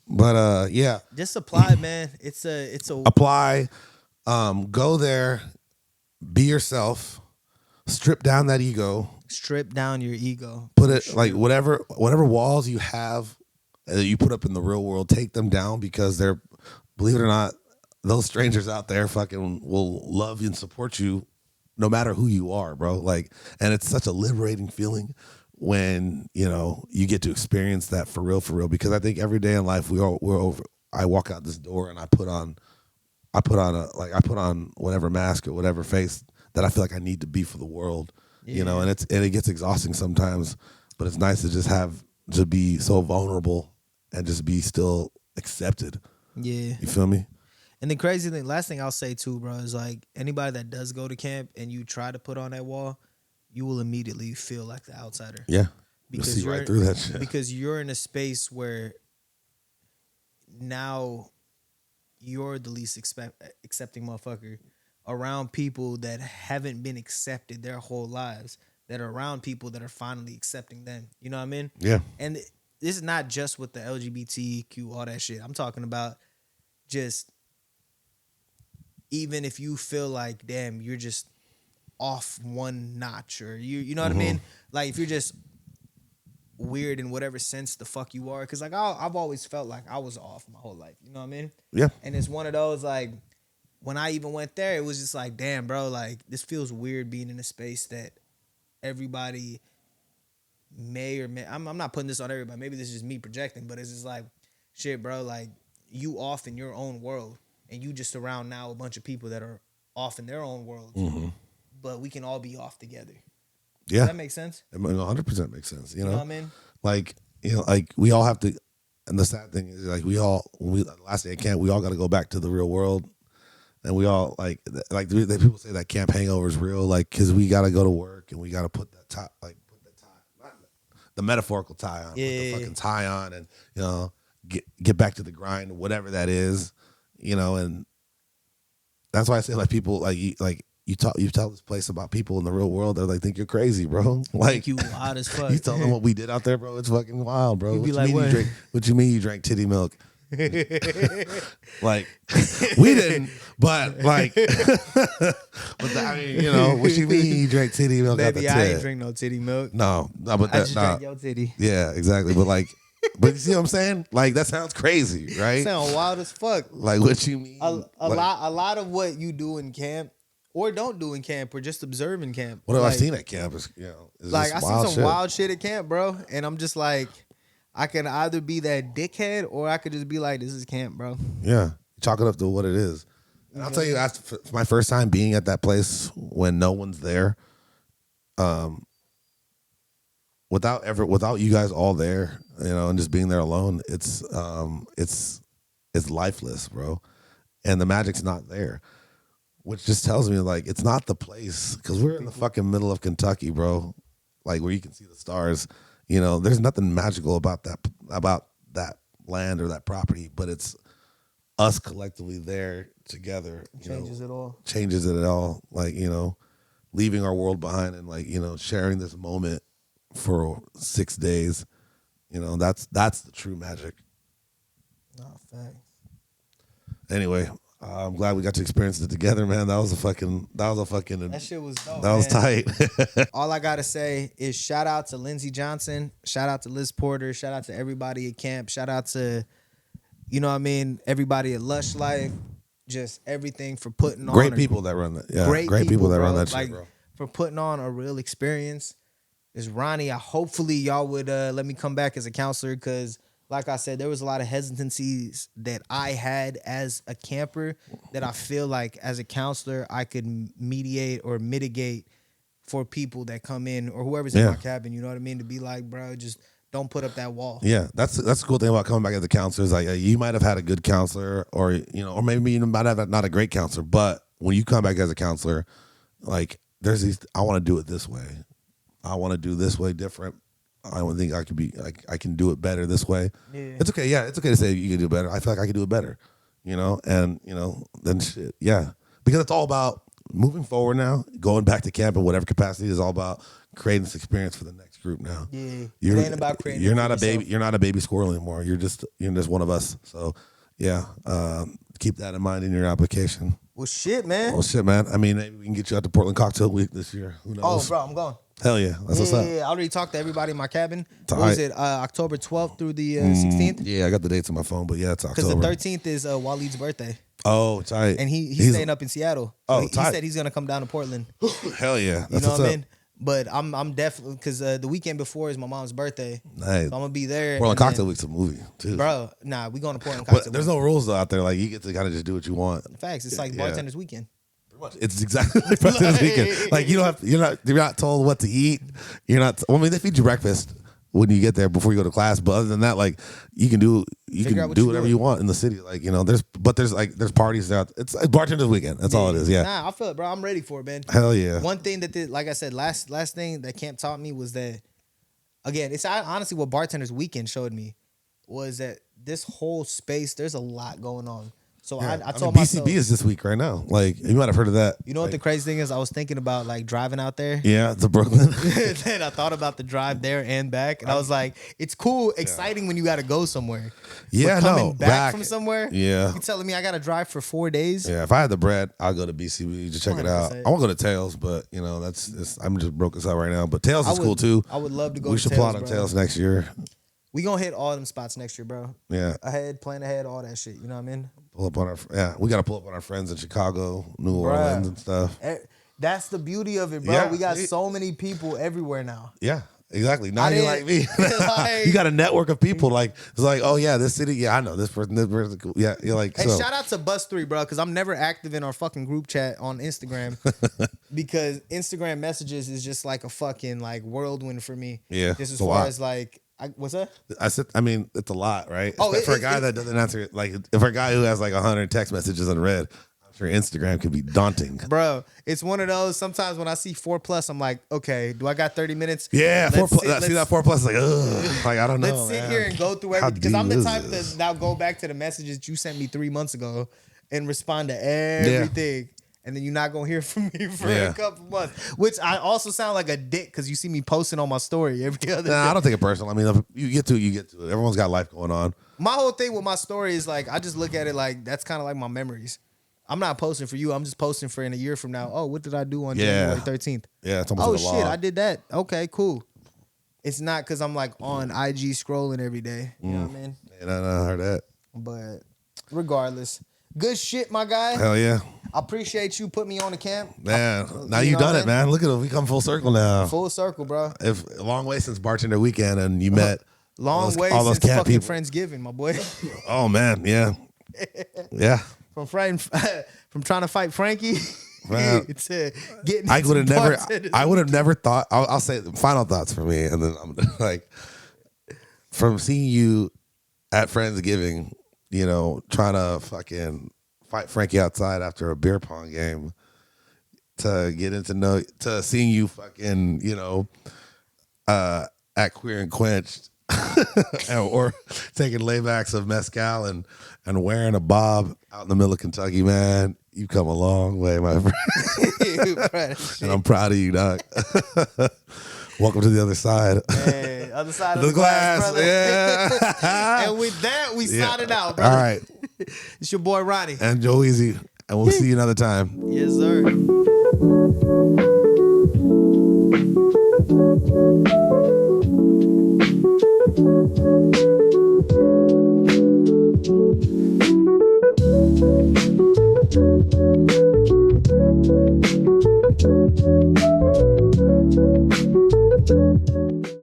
But yeah, just apply, man. It's a apply. Go there, be yourself, strip down that ego. Strip down your ego. Put it like whatever walls you have that you put up in the real world, take them down because they're, believe it or not, those strangers out there fucking will love you and support you no matter who you are, bro. And it's such a liberating feeling when, you get to experience that for real, because I think every day in life I walk out this door and I put on whatever mask or whatever face that I feel like I need to be for the world. Yeah. And it gets exhausting sometimes, but it's nice to just be so vulnerable and just be still accepted. Yeah. You feel me? And the crazy thing, last thing I'll say too, bro, is anybody that does go to camp and you try to put on that wall, you will immediately feel like the outsider. Yeah. Because you'll see right through that shit. Because you're in a space where now you're the least accepting motherfucker around people that haven't been accepted their whole lives, that are around people that are finally accepting them. You know what I mean? Yeah. And this is not just with the LGBTQ, all that shit. I'm talking about just even if you feel like, damn, you're just off one notch, or you know what I mean? Like if you're just weird in whatever sense the fuck you are, because I've always felt like I was off my whole life. You know what I mean? Yeah. And it's one of those when I even went there, it was just like, damn, bro, this feels weird being in a space that everybody may or may. I'm not putting this on everybody. Maybe this is just me projecting, but it's just like, shit, bro, you off in your own world, and you just around now a bunch of people that are off in their own world. Mm-hmm. But we can all be off together. Yeah. Does that make sense? It 100% makes sense. You know what I mean? We all have to, and the sad thing is last day at camp, we all got to go back to the real world. And we all the people say that camp hangover is real, because we got to go to work and we got to put the tie, not the metaphorical tie on, put the fucking tie on, and get back to the grind, whatever that is, and that's why I say people you tell this place about people in the real world, they're think you're crazy, bro. You wild as fuck. You tell them what we did out there, bro. It's fucking wild, bro. What you mean you drank titty milk? We didn't, but what you mean you drank titty milk? Baby, I ain't drink no titty milk. No, but I just drank your titty. Yeah, exactly. But but you see what I'm saying? That sounds crazy, right? Sound wild as fuck. What you mean? A lot of what you do in camp, or don't do in camp, or just observe in camp. What have I seen at camp? Is I see some wild shit at camp, bro, and I'm just I can either be that dickhead or I could just be this is camp, bro. Yeah. Chalk it up to what it is. And I'll tell you, for my first time being at that place when no one's there, without you guys all there, and just being there alone, it's lifeless, bro. And the magic's not there. Which just tells me it's not the place, because we're in the fucking middle of Kentucky, bro. Where you can see the stars. There's nothing magical about that land or that property, but it's us collectively there together. Changes it all. Changes it all. Leaving our world behind and sharing this moment for 6 days. That's the true magic. Oh, thanks. Anyway, I'm glad we got to experience it together, man. That shit was dope. That was tight. All I gotta say is shout out to Lindsey Johnson, shout out to Liz Porter, shout out to everybody at camp, shout out to You know what I mean? Everybody at Lush Life, just everything for putting on. Great people that run that. Yeah, great people that bro. run that like, shit, bro. For putting on a real experience. Is Ronnie. Hopefully y'all would let me come back as a counselor because, like I said, there was a lot of hesitancies that I had as a camper that I feel like as a counselor I could mediate or mitigate for people that come in or whoever's in my cabin. You know what I mean? To be like, bro, just don't put up that wall. Yeah, that's the cool thing about coming back as a counselor is like you might have had a good counselor or or maybe you might have not a great counselor, but when you come back as a counselor, like there's these. I want to do it this way. I want to do this way different. I don't think I could be like I can do it better this way. Yeah. It's okay. Yeah, it's okay to say you can do better. I feel like I can do it better. And then shit. Yeah, because it's all about moving forward now, going back to camp in whatever capacity is all about creating this experience for the next group now. Yeah, it ain't about creating. You're not a baby. You're not a baby squirrel anymore. You're just one of us. So yeah, keep that in mind in your application. Well, shit, man. I mean, maybe we can get you out to Portland Cocktail Week this year. Who knows? Oh, bro, I'm going. Hell yeah. That's what's up. Yeah, I already talked to everybody in my cabin. What was it, October 12th through the 16th? Yeah, I got the dates on my phone, but yeah, it's October. Because the 13th is Waleed's birthday. Oh, tight. And he's staying up in Seattle. So he tight. said he's going to come down to Portland. Hell yeah. That's you know what I mean? But I'm definitely, because the weekend before is my mom's birthday. Nice. So I'm going to be there. Portland Cocktail Week's a movie, too. Bro, nah, we going to Portland Cocktail But there's no rules out there. Like, you get to kind of just do what you want. Facts. It's like bartender's weekend. It's exactly like bartender's weekend. Like you're not told what to eat. You're not. Well, I mean, they feed you breakfast when you get there before you go to class. But other than that, like you can do whatever you want in the city. Like there's parties there. It's bartender's weekend. That's all it is. Yeah. Nah, I feel it, bro. I'm ready for it, man. Hell yeah. One thing like I said, last thing that camp taught me was that, again, it's honestly what bartender's weekend showed me was that this whole space, there's a lot going on. So yeah. I told myself, BCB is this week right now. Like you might have heard of that. You know what the crazy thing is? I was thinking about like driving out there. Yeah, to Brooklyn. Then I thought about the drive there and back, and I was like, it's cool, exciting when you got to go somewhere. Yeah, but coming back from somewhere. Yeah, you telling me I got to drive for 4 days? Yeah, if I had the bread, I'll go to BCB to check 100%. It out. I won't go to Tails, but I'm just broke as hell right now. But Tails is cool too. I would love to go. We should plot on Tails next year. We gonna hit all them spots next year, bro. Yeah. Plan ahead, all that shit. You know what I mean? We got to pull up on our friends in Chicago, New Orleans and stuff. That's the beauty of it, bro. Yeah, we got so many people everywhere now. Yeah, exactly. Now you're like me. You got a network of people. Like it's like, oh yeah, this city. Yeah, I know this person. This person. Cool. Yeah, you're like. Hey, shout out to Bus 3, bro, because I'm never active in our fucking group chat on Instagram because Instagram messages is just like a fucking like whirlwind for me. Yeah, just as far as like. What's that? I mean, it's a lot, right? Oh, for a guy that doesn't answer it, like, if for a guy who has like 100 text messages unread, I'm sure Instagram could be daunting. Bro, it's one of those. Sometimes when I see 4+, I'm like, okay, do I got 30 minutes? Yeah, 4+. See that 4+, like, ugh, like I don't know. Let's sit here and go through everything because I'm the type to now go back to the messages you sent me 3 months ago and respond to everything. Yeah. And then you're not going to hear from me for a couple months. Which I also sound like a dick because you see me posting on my story every other day. I don't take it personal. I mean, if you get to it, you get to it. Everyone's got life going on. My whole thing with my story is like, I just look at it like, that's kind of like my memories. I'm not posting for you. I'm just posting for in a year from now. Oh, what did I do on January 13th? Yeah, it's almost like a log. Shit, I did that. Okay, cool. It's not because I'm like on IG scrolling every day. You know what I mean? Yeah, I heard that. But regardless, good shit, my guy. Hell yeah. I appreciate you putting me on the camp. Man, now you done it, man. Look at it. We come full circle now. Full circle, bro. A long way since bartender weekend and you met all those since fucking people. Friendsgiving, my boy. Oh, man. Yeah. Yeah. From trying to fight Frankie to getting I would have never thought. I'll say final thoughts for me. And then I'm like, from seeing you at Friendsgiving, trying to fucking fight Frankie outside after a beer pong game to seeing you fucking, at Queer and Quenched or taking laybacks of mezcal and wearing a bob out in the middle of Kentucky, man. You've come a long way, my friend. And I'm proud of you, dog. Welcome to the other side. Hey, other side of the glass, brother. Yeah. And with that, we started out, bro. All right. It's your boy, Ronnie. And Joe Easy. And we'll see you another time. Yes, sir.